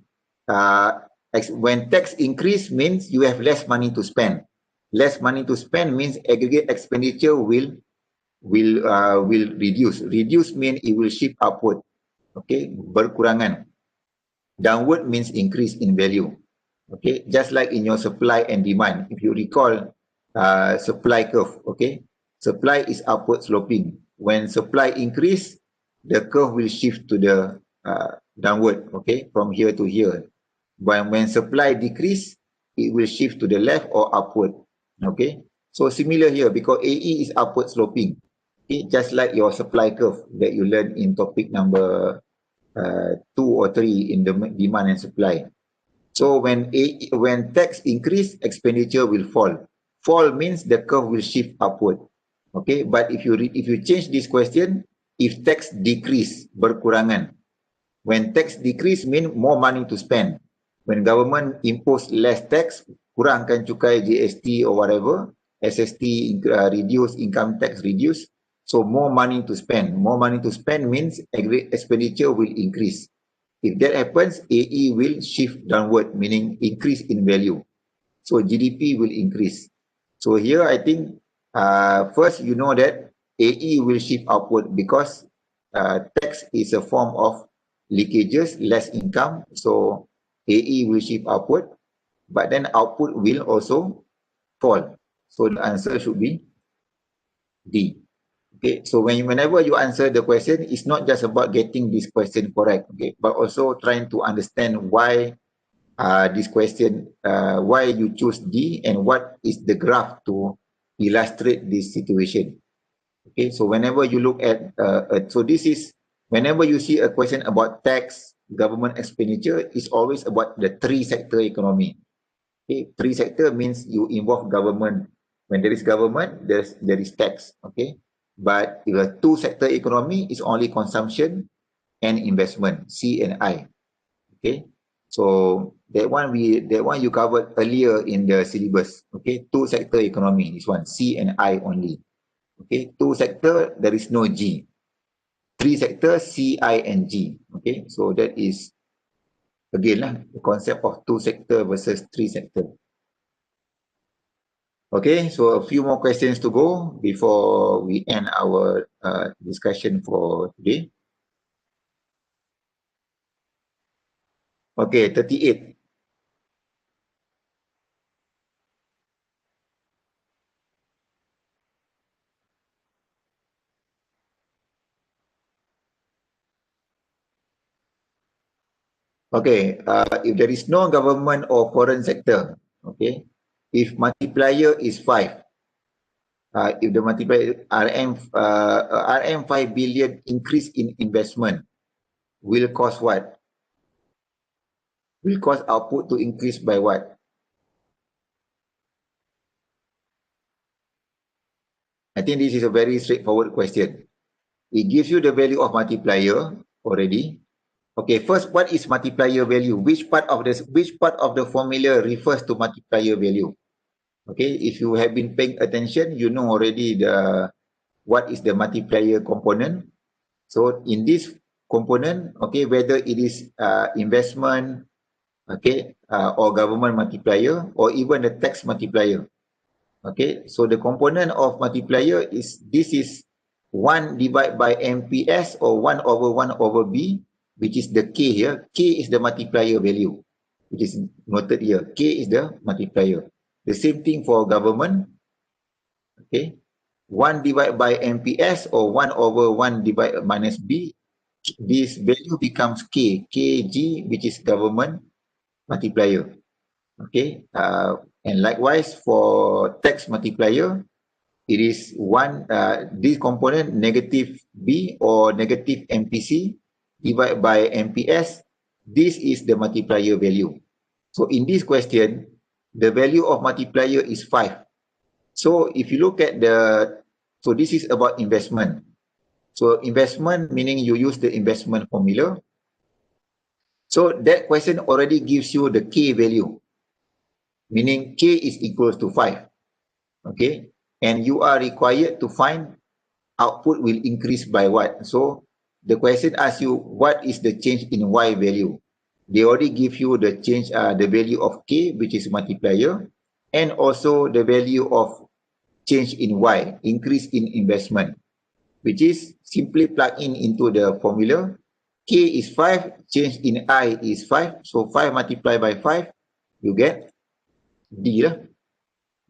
when tax increase means you have less money to spend. Less money to spend means aggregate expenditure will reduce. Reduce means it will shift upward. Okay, berkurangan. Downward means increase in value. Okay, just like in your supply and demand. If you recall, supply curve. Okay, supply is upward sloping. When supply increase, the curve will shift to the downward. Okay, from here to here. When supply decrease, it will shift to the left or upward. Okay, so similar here because AE is upward sloping. Okay, just like your supply curve that you learned in topic number 2 or 3 in the demand and supply. So when tax increase, expenditure will fall. Fall means the curve will shift upward. Okay, but if you change this question, if tax decrease, berkurangan. When tax decrease mean more money to spend. When government impose less tax, kurangkan cukai GST or whatever, SST reduce, income tax reduce, so more money to spend. More money to spend means expenditure will increase. If that happens, AE will shift downward, meaning increase in value. So GDP will increase. So here I think first you know that AE will shift upward because tax is a form of leakages, less income. So AE will shift upward, but then output will also fall. So the answer should be D. Okay, so whenever you answer the question, it's not just about getting this question correct, okay, but also trying to understand why this question, why you choose D and what is the graph to illustrate this situation. Okay, so whenever you look at, so this is, whenever you see a question about tax, government expenditure, it's always about the three sector economy. Okay, three sector means you involve government. When there is government, there is tax. Okay, but if a two sector economy is only consumption and investment, C and I. Okay, so that one you covered earlier in the syllabus. Okay, two sector economy, this one C and I only. Okay, two sector there is no G. Three sector C, I and G. Okay, so that is again lah the concept of two sector versus three sector. Okay, so a few more questions to go before we end our discussion for today. Okay, 38. Okay, if there is no government or foreign sector, okay, if multiplier is 5, if the multiplier RM 5 billion increase in investment will cause what? Will cause output to increase by what? think this is a very straightforward question. It gives you the value of multiplier already. Okay, first, what is multiplier value? Which part of the formula refers to multiplier value? Okay, if you have been paying attention, you know already what is the multiplier component. So in this component, okay, whether it is investment, okay, or government multiplier, or even the tax multiplier. Okay, so the component of multiplier is, this is 1 divided by MPS, or 1 over 1 over B, which is the K here. K is the multiplier value, which is noted here. K is the multiplier. The same thing for government. Okay, 1 divided by MPS, or 1 over 1 divided minus B. This value becomes K, KG, which is government multiplier. Okay, and likewise for tax multiplier, it is this component negative B or negative MPC divided by MPS. This is the multiplier value. So in this question, the value of multiplier is 5. So if you look at so this is about investment. So investment meaning you use the investment formula. So that question already gives you the K value, meaning K is equals to 5. Okay, and you are required to find output will increase by what. So the question asks you, what is the change in Y value? They already give you the change, the value of K, which is multiplier, and also the value of change in Y, increase in investment, which is simply plug into the formula. K is 5, change in I is 5. So 5 multiplied by 5, you get D lah.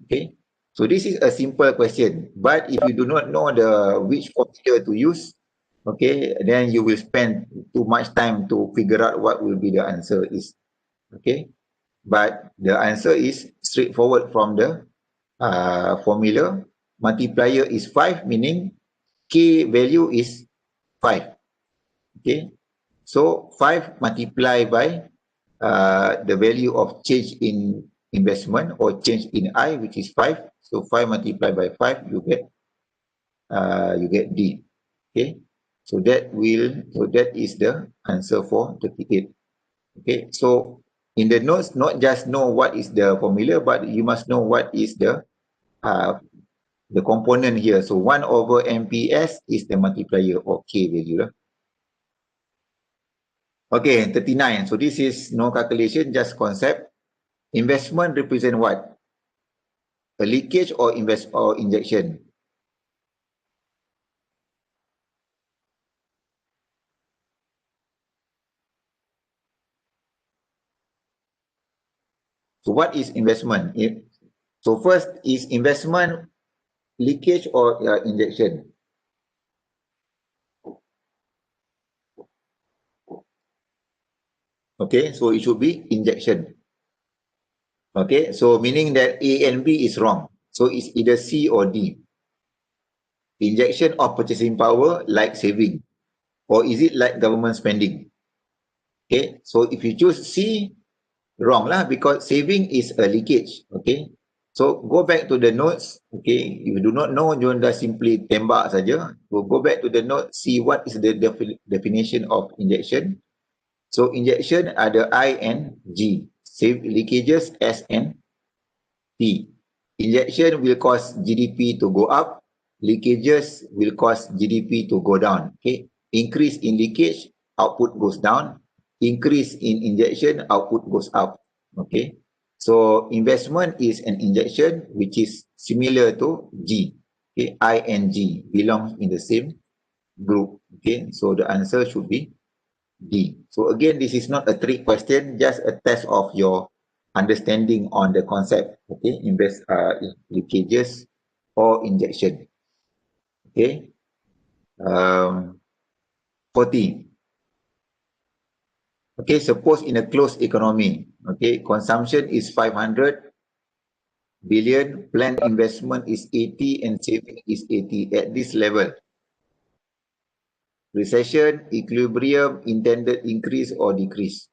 Okay. So this is a simple question. But if you do not know which formula to use, okay, then you will spend too much time to figure out what will be the answer is. Okay. But the answer is straightforward from the formula. Multiplier is 5, meaning K value is 5. Okay. So 5 multiplied by the value of change in investment or change in I, which is 5. So 5 multiplied by 5, you get D. Okay. So that is the answer for 38. Okay. So in the notes, not just know what is the formula, but you must know what is the component here. So 1 over MPS is the multiplier or K value. Okay, 39. So this is no calculation, just concept. Investment represent what? A leakage or injection? So what is investment? So first, is investment leakage or injection? Okay, so it should be injection. Okay, so meaning that A and B is wrong. So it's either C or D. Injection of purchasing power like saving, or is it like government spending? Okay, so if you choose C, wrong lah, because saving is a leakage. Okay, so go back to the notes. Okay, if you do not know, you just simply tembak saja. So go back to the note, see what is the definition of injection. So injection ada I and G, save leakages S and T. Injection will cause GDP to go up, leakages will cause GDP to go down. Okay, increase in leakage, output goes down. Increase in injection, output goes up. Okay, so investment is an injection which is similar to G. Okay, I and G belong in the same group. Okay, so the answer should be D. So again, this is not a trick question, just a test of your understanding on the concept. Okay, leakages or injection. Okay, 40. Okay, suppose in a closed economy, okay, consumption is 500 billion, planned investment is 80 and saving is 80 at this level. Recession, equilibrium, intended increase or decrease?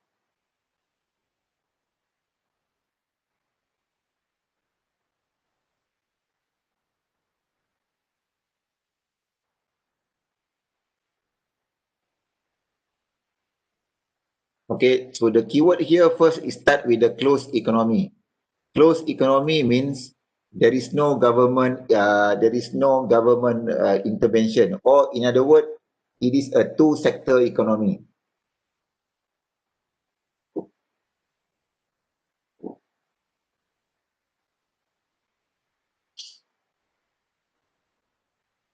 Okay, so the keyword here first is start with the closed economy. Closed economy means there is no government, intervention, or in other words, it is a two-sector economy.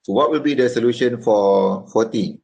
So what will be the solution for 40?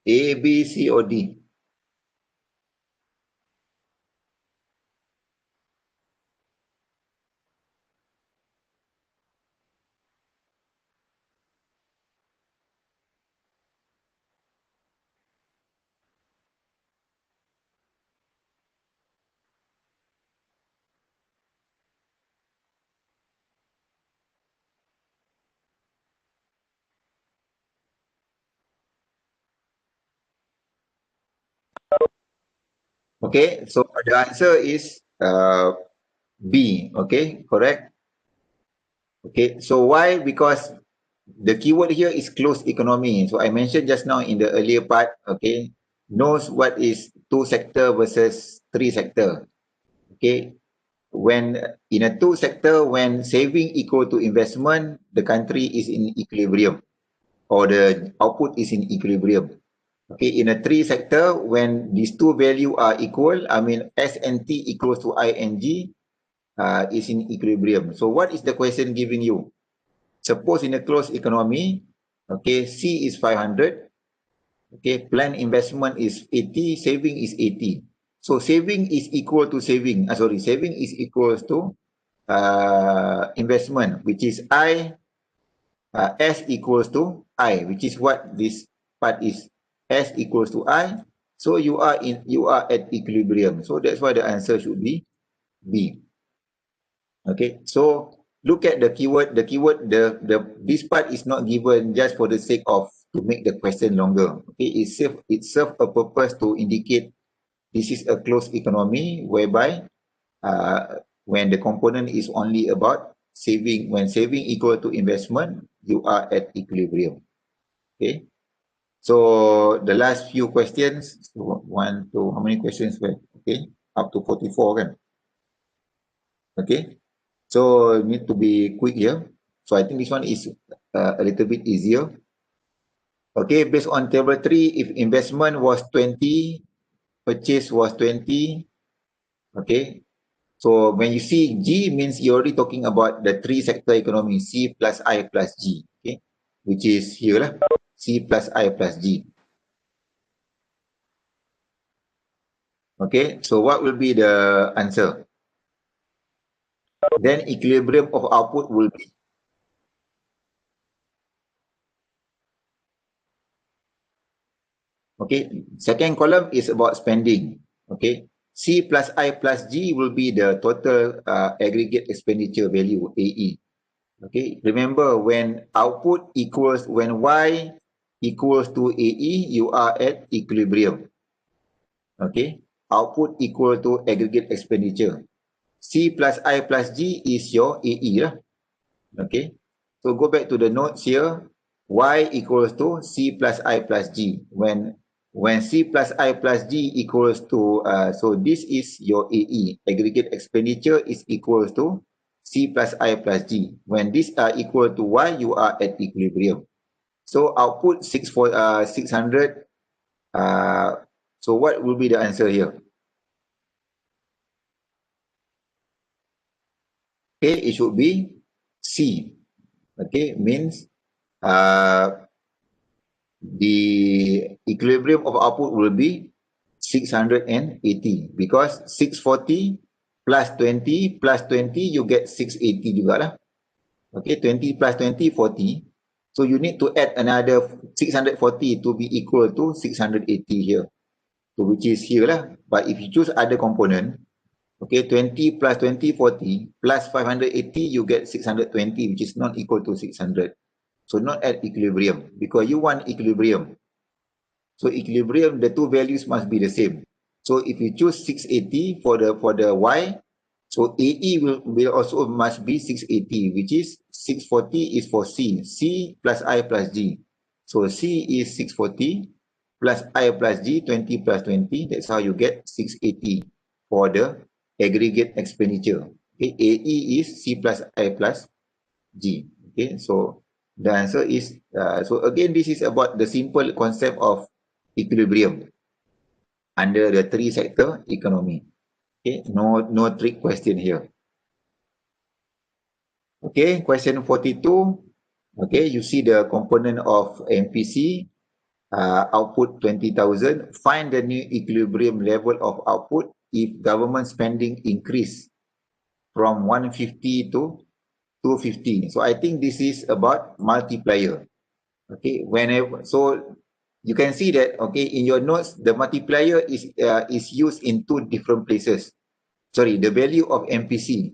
A, B, C, or D? Okay, so the answer is B. Okay, correct. Okay, so why? Because the keyword here is closed economy. So I mentioned just now in the earlier part, okay, knows what is two sector versus three sector. Okay, when in a two sector, when saving equal to investment, the country is in equilibrium or the output is in equilibrium. Okay, in a three sector, when these two value are equal, I mean S and T equals to I and G, is in equilibrium. So what is the question giving you? Suppose in a closed economy, okay, C is 500, okay, planned investment is 80, saving is 80. So saving is equal to saving is equals to investment, which is S equals to I, which is what this part is. S equals to I. So you are at equilibrium. So that's why the answer should be B. Okay. So look at the keyword. This part is not given just for the sake of to make the question longer. Okay. It serves a purpose to indicate this is a closed economy whereby when the component is only about saving, when saving equal to investment, you are at equilibrium. Okay. So the last few questions, so one, two, how many questions were? Okay, up to 44 kan? Okay. So need to be quick here. So I think this one is a little bit easier. Okay, based on table 3, if investment was 20, purchase was 20, okay. So when you see G means you're already talking about the three sector economy, C plus I plus G, okay, which is here lah, C plus I plus G. Okay, so what will be the answer? Then equilibrium of output will be, okay, second column is about spending, okay. C plus I plus G will be the total aggregate expenditure value, AE. Okay, remember when output equals, when Y equals to AE, you are at equilibrium. Okay, output equal to aggregate expenditure. C plus I plus G is your AE lah. Okay, so go back to the notes here. Y equals to C plus I plus G. When C plus I plus G equals to, so this is your AE, aggregate expenditure is equals to C plus I plus G. When these are equal to Y, you are at equilibrium. So output 600. So what will be the answer here? Okay, it should be C. Okay, means the equilibrium of output will be 680 because 640 plus 20 plus 20 you get 680 juga lah. Okay, 20 plus 20, 40. So you need to add another 640 to be equal to 680 here. So which is here lah. But if you choose other component, okay, 20 plus 20, 40 plus 580, you get 620, which is not equal to 600. So not at equilibrium, because you want equilibrium. So equilibrium, the two values must be the same. So if you choose 680 for the y, so AE will also must be 680, which is 640 is for C plus I plus G. So C is 640 plus I plus G, 20 plus 20. That's how you get 680 for the aggregate expenditure. Okay, AE is C plus I plus G. Okay, so the answer is, so again, this is about the simple concept of equilibrium under the three sector economy. Okay, no trick question here. Okay, question 42. Okay, you see the component of MPC, output 20,000. Find the new equilibrium level of output if government spending increase from 150 to 250. So I think this is about multiplier. Okay, whenever, so you can see that, okay, in your notes, the multiplier is used in two different places. Sorry, the value of MPC.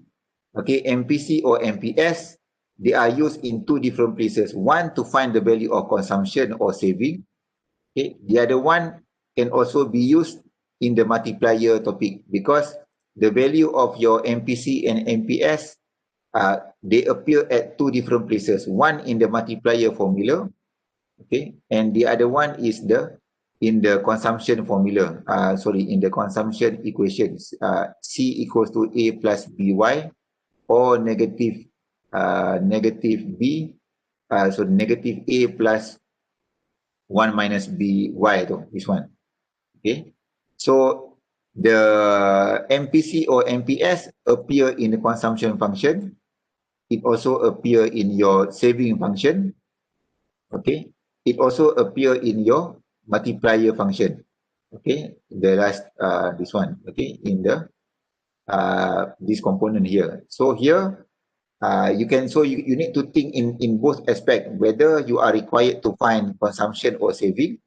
Okay, MPC or MPS, they are used in two different places. One to find the value of consumption or saving. Okay, the other one can also be used in the multiplier topic, because the value of your MPC and MPS, they appear at two different places. One in the multiplier formula, okay, and the other one is in the consumption formula, in the consumption equations, C equals to A plus BY, or negative B, so negative A plus 1 minus BY, this one. Okay, so the MPC or MPS appear in the consumption function. It also appear in your saving function. Okay, it also appear in your multiplier function. Okay, the last this one. Okay, in the this component here. So here you can, so you need to think in both aspects, whether you are required to find consumption or saving.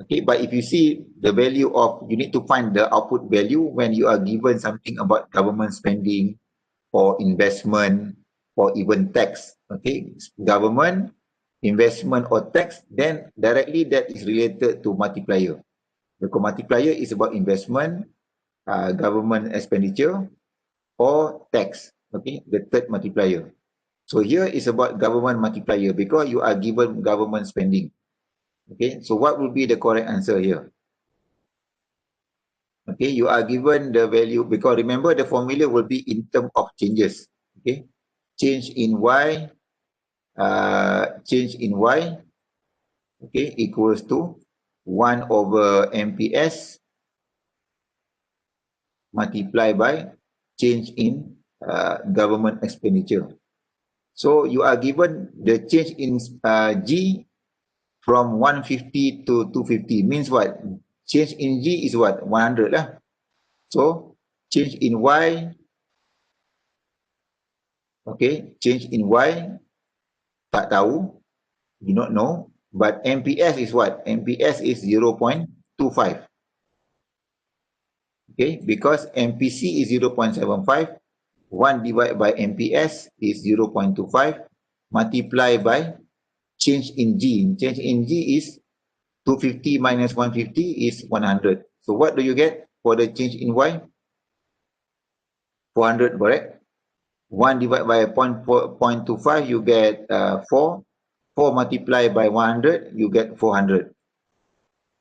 Okay, but if you see the value of, you need to find the output value when you are given something about government spending or investment or even tax. Okay, government, investment or tax, then directly that is related to multiplier. The multiplier is about investment, government expenditure, or tax. Okay, the third multiplier. So here is about government multiplier, because you are given government spending. Okay, so what will be the correct answer here? Okay, you are given the value, because remember the formula will be in terms of changes. Okay, change in Y, okay, equals to 1 over MPS multiplied by change in government expenditure. So you are given the change in G from 150 to 250, means what? Change in G is what? 100 lah. So change in Y, okay, change in Y, tak tahu, do not know, but MPS is what? MPS is 0.25. Okay, because MPC is 0.75, 1 divided by MPS is 0.25, multiplied by change in G. Change in G is 250 minus 150 is 100. So what do you get for the change in Y? 400, correct? 1 divided by 0.25, you get 4. 4 multiplied by 100, you get 400.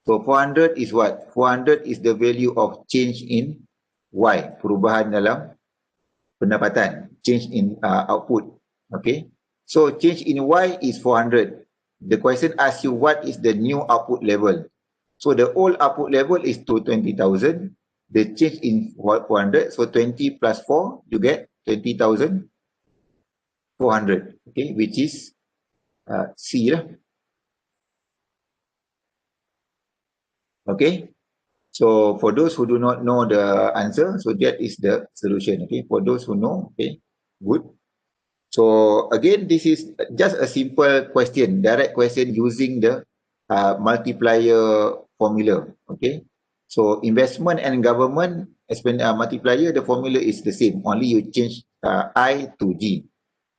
So 400 is what? 400 is the value of change in Y, perubahan dalam pendapatan, change in output. Okay, so change in Y is 400. The question asks you what is the new output level. So the old output level is to 20,000. The change in 400, so 20 plus 4, you get 20,400. Okay, which is C lah. Okay, so for those who do not know the answer, so that is the solution. Okay, for those who know, okay, good. So again, this is just a simple question, direct question using the multiplier formula. Okay, So investment and government multiplier, the formula is the same. Only you change I to G.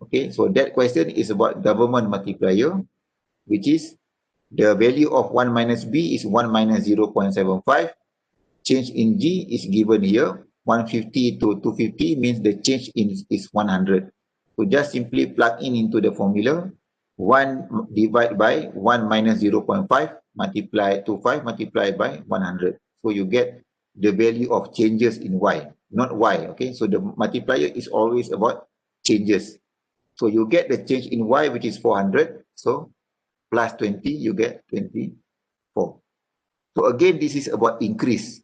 Okay, so that question is about government multiplier, which is the value of 1 minus B is 1 minus 0.75. Change in G is given here. 150 to 250 means the change in is 100. So just simply plug in into the formula. 1 divided by 1 minus 0.5 multiply to 5 multiplied by 100. So you get the value of changes in Y, not Y. Okay, so the multiplier is always about changes. So you get the change in Y, which is 400. So plus 20, you get 24. So again, this is about increase.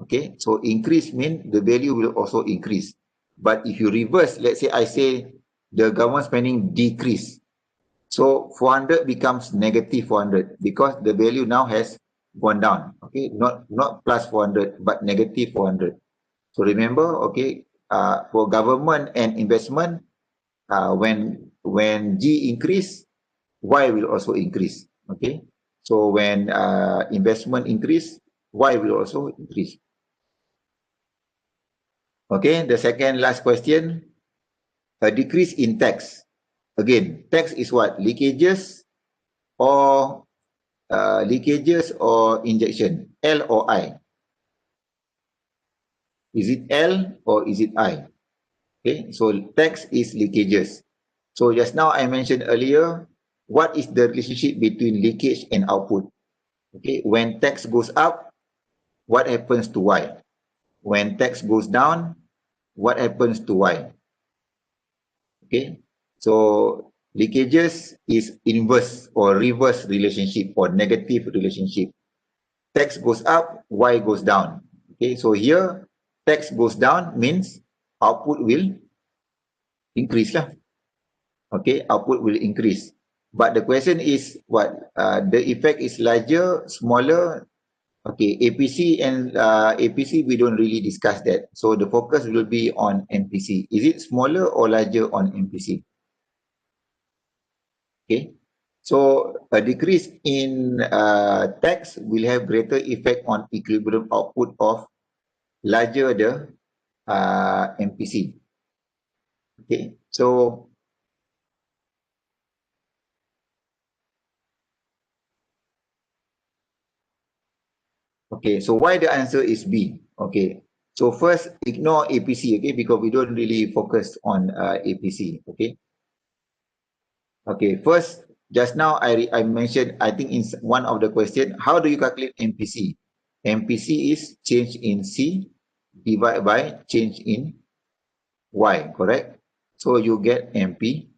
Okay, so increase means the value will also increase. But if you reverse, let's say I say the government spending decrease. So 400 becomes negative 400 because the value now has gone down. Okay, not plus 400, but negative 400. So remember, okay, for government and investment, when G increase, Y will also increase. Okay, so when investment increase, Y will also increase. Okay, the second last question, a decrease in tax. Again, tax is what? Leakages or injection, L or I? Is it L or is it I? Okay, so tax is leakages. So just now I mentioned earlier, what is the relationship between leakage and output? Okay, when tax goes up, what happens to Y? When tax goes down, what happens to Y? Okay, so leakages is inverse or reverse relationship or negative relationship. Tax goes up, Y goes down. Okay, so here tax goes down means output will increase lah. Okay, output will increase. But the question is what? The effect is larger, smaller. Okay, APC and APC, we don't really discuss that. So the focus will be on MPC. Is it smaller or larger on MPC? Okay, so a decrease in tax will have greater effect on equilibrium output of larger the MPC. Okay, so why the answer is B? Okay, so first ignore APC, okay, because we don't really focus on APC. Okay, first, just now I mentioned, I think in one of the question, how do you calculate MPC? MPC is change in C divided by change in Y, correct? So you get MPC.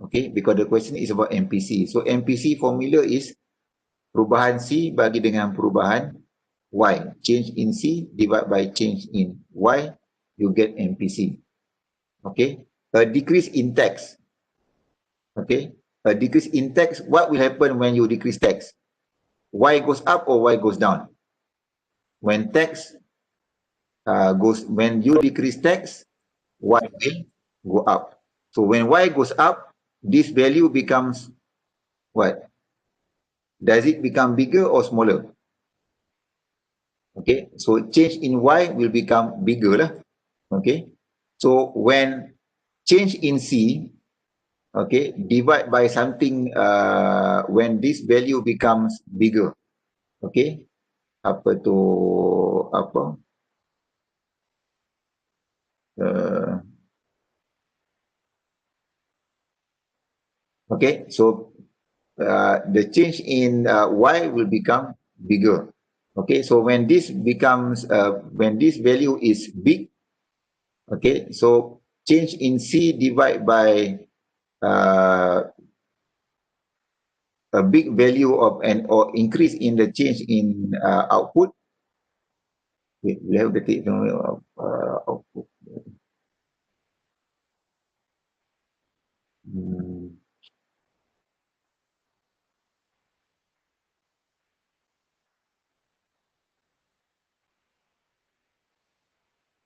Okay, because the question is about MPC. So MPC formula is perubahan C bagi dengan perubahan Y. Change in C divided by change in Y, you get MPC. Okay, a decrease in tax. Okay, a decrease in tax, what will happen when you decrease tax? Y goes up or Y goes down? When tax when you decrease tax, Y will go up. So when Y goes up, this value becomes what? Does it become bigger or smaller? Okay, so change in Y will become bigger lah. Okay, so when change in C, okay, divide by something when this value becomes bigger. Okay, apa tu apa? Okay, so the change in Y will become bigger. Okay, so when this becomes when this value is big, okay, so change in C divided by a big value of or increase in the change in output. We have the technology of output.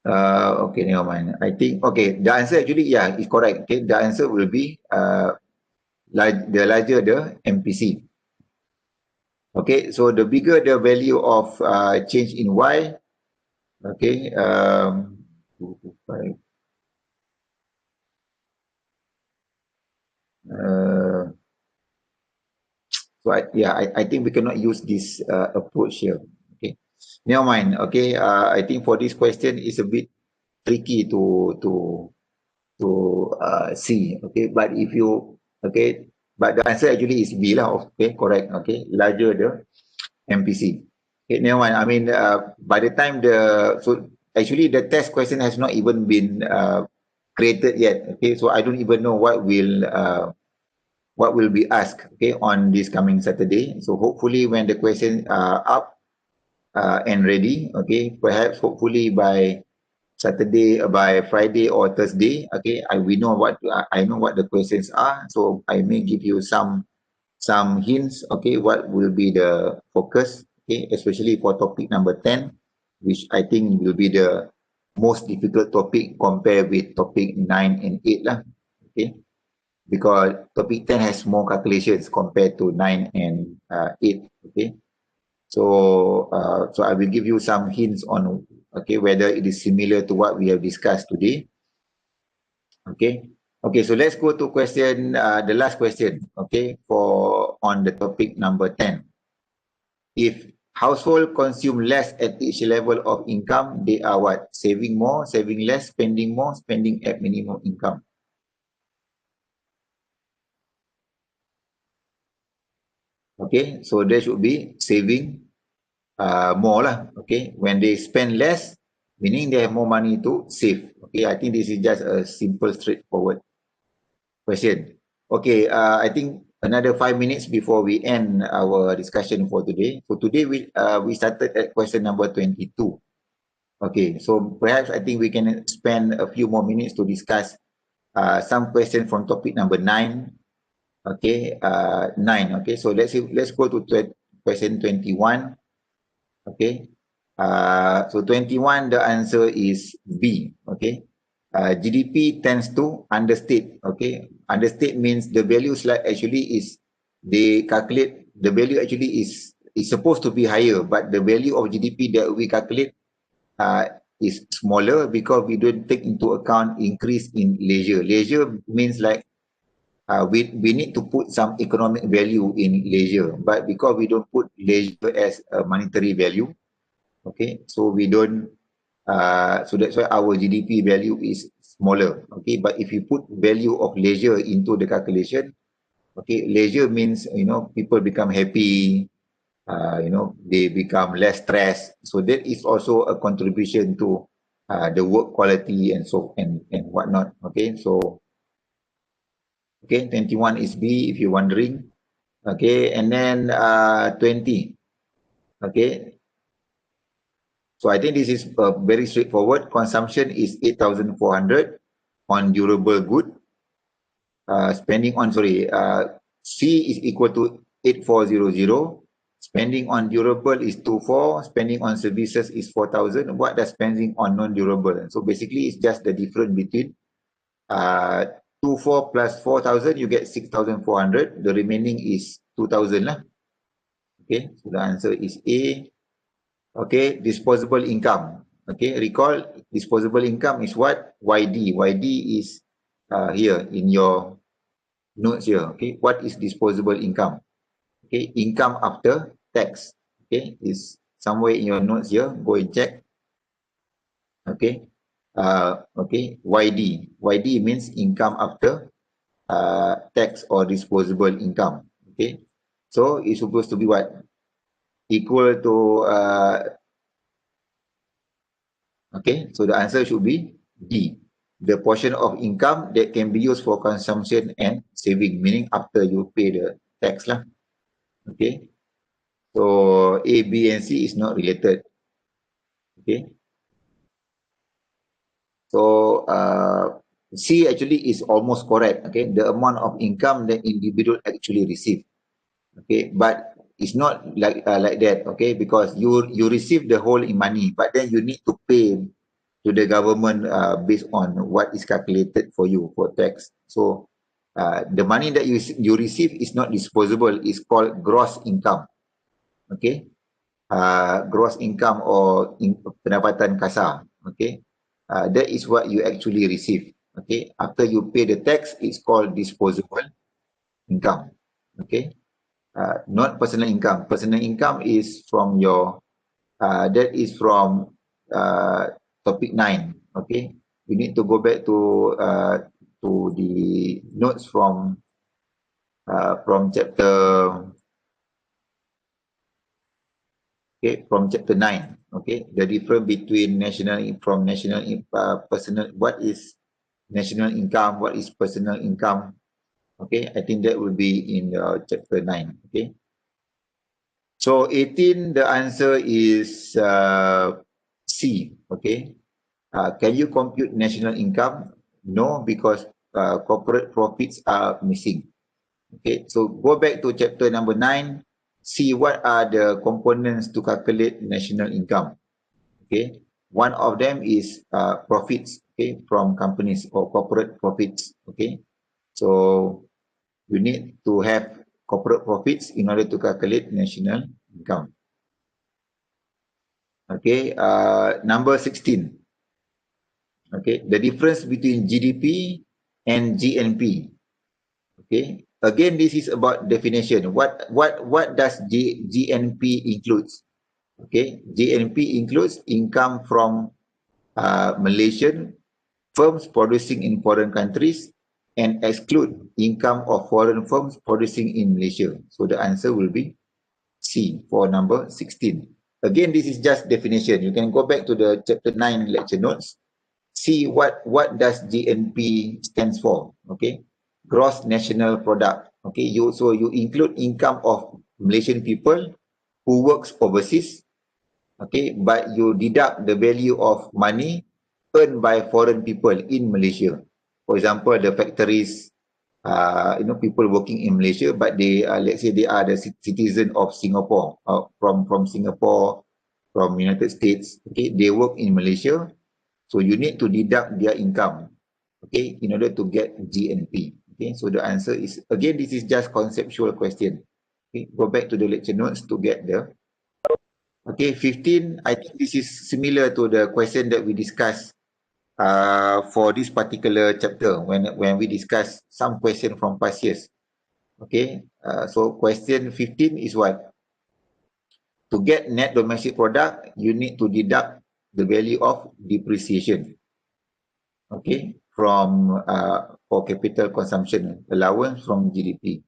Okay, never mind. I think okay. The answer actually, yeah, is correct. Okay, the answer will be the larger the MPC. Okay, so the bigger the value of change in Y, okay, 225, so I think we cannot use this approach here. Okay, never mind. Okay, I think for this question is a bit tricky to see. Okay, but if you, okay, but the answer actually is B lah. Okay, correct. Okay, larger the MPC. Okay, never mind. I mean, by the time so actually the test question has not even been created yet. Okay, so I don't even know what will be asked, okay, on this coming Saturday. So hopefully when the questions are up and ready, okay, perhaps hopefully by Saturday, by Friday or Thursday, okay, we know I know what the questions are, so I may give you some hints, okay, what will be the focus, okay, especially for topic number 10, which I think will be the most difficult topic compared with topic 9 and 8 lah, okay, because topic 10 has more calculations compared to 9 and 8, okay. So I will give you some hints on, okay, whether it is similar to what we have discussed today. Okay. Okay, so let's go to question, the last question, okay, for on the topic number 10. If household consume less at each level of income, they are what? Saving more, saving less, spending more, spending at minimum income. Okay, so there should be saving more lah. Okay, when they spend less, meaning they have more money to save. Okay, I think this is just a simple, straightforward question. Okay, I think another 5 minutes before we end our discussion for today. So today we started at question number 22. Okay, so perhaps I think we can spend a few more minutes to discuss some questions from topic number 9. Okay, 9. Okay, so let's go to question 21. Okay, so 21, the answer is B. Okay, GDP tends to understate. Okay, understate means the value slide actually is, they calculate the value actually is supposed to be higher, but the value of GDP that we calculate is smaller because we don't take into account increase in leisure. Leisure means like we need to put some economic value in leisure, but because we don't put leisure as a monetary value, okay, so we don't so that's why our GDP value is smaller. Okay, but if you put value of leisure into the calculation, okay, leisure means, you know, people become happy, you know, they become less stressed, so that is also a contribution to the work quality and so and whatnot. Okay, so okay, 21 is B if you're wondering. Okay, and then 20. Okay, so I think this is very straightforward. Consumption is 8,400 on durable good. Spending on, C is equal to 8,400. Spending on durable is 24. Spending on services is 4,000. What does spending on non-durable? So basically, it's just the difference between 24 plus 4,000, you get 6,400. The remaining is 2,000 lah. Okay, so the answer is A. Okay, disposable income. Okay, recall disposable income is what? YD. YD is here in your notes here. Okay, what is disposable income? Okay, income after tax. Okay, is somewhere in your notes here. Go and check. Okay, okay, YD. YD means income after tax or disposable income. Okay, so it's supposed to be what? Equal to okay, so the answer should be D. The portion of income that can be used for consumption and saving, meaning after you pay the tax lah. Okay, so A, B, and C is not related. Okay, so C actually is almost correct. Okay, the amount of income that individual actually receive. Okay, but it's not like that. Okay, because you receive the whole in money, but then you need to pay to the government based on what is calculated for you for tax. So the money that you receive is not disposable. It's called gross income. okay, gross income or pendapatan kasar, okay, that is what you actually receive, okay. After you pay the tax, it's called disposable income, okay. Not personal income. Personal income is from your, that is from topic 9, okay. You need to go back to the notes from chapter, okay, from chapter 9, okay. The difference between personal, what is national income, what is personal income, okay. I think that will be in chapter 9, okay. So 18, the answer is C, okay. Can you compute national income? No, because corporate profits are missing. Okay, so go back to chapter number 9, see what are the components to calculate national income. Okay, one of them is profits, okay, from companies or corporate profits. Okay, so you need to have corporate profits in order to calculate national income. Okay, number 16. Okay, the difference between GDP and Gnp. Okay, again, this is about definition. What does Gnp includes? Okay, Gnp includes income from Malaysian firms producing in foreign countries and exclude income of foreign firms producing in Malaysia. So the answer will be C for number 16. Again, this is just definition. You can go back to the chapter 9 lecture notes. See what does GNP stands for. Okay, gross national product. Okay, you include income of Malaysian people who works overseas. Okay, but you deduct the value of money earned by foreign people in Malaysia. For example, the factories, people working in Malaysia, but they let's say they are the citizen of Singapore, from Singapore, from United States. Okay, they work in Malaysia. So you need to deduct their income, okay, in order to get GNP. Okay, so the answer is, again, this is just conceptual question. Okay, go back to the lecture notes to get the, okay, 15. I think this is similar to the question that we discussed for this particular chapter when we discuss some question from past years. Okay, so question 15 is what? To get net domestic product, you need to deduct the value of depreciation. Okay, from for capital consumption allowance from GDP.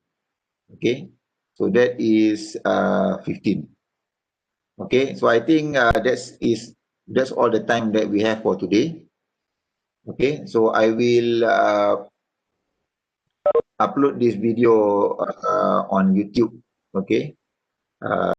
Okay, so that is 15. Okay, so I think that's all the time that we have for today. Okay, so I will upload this video on YouTube. Okay.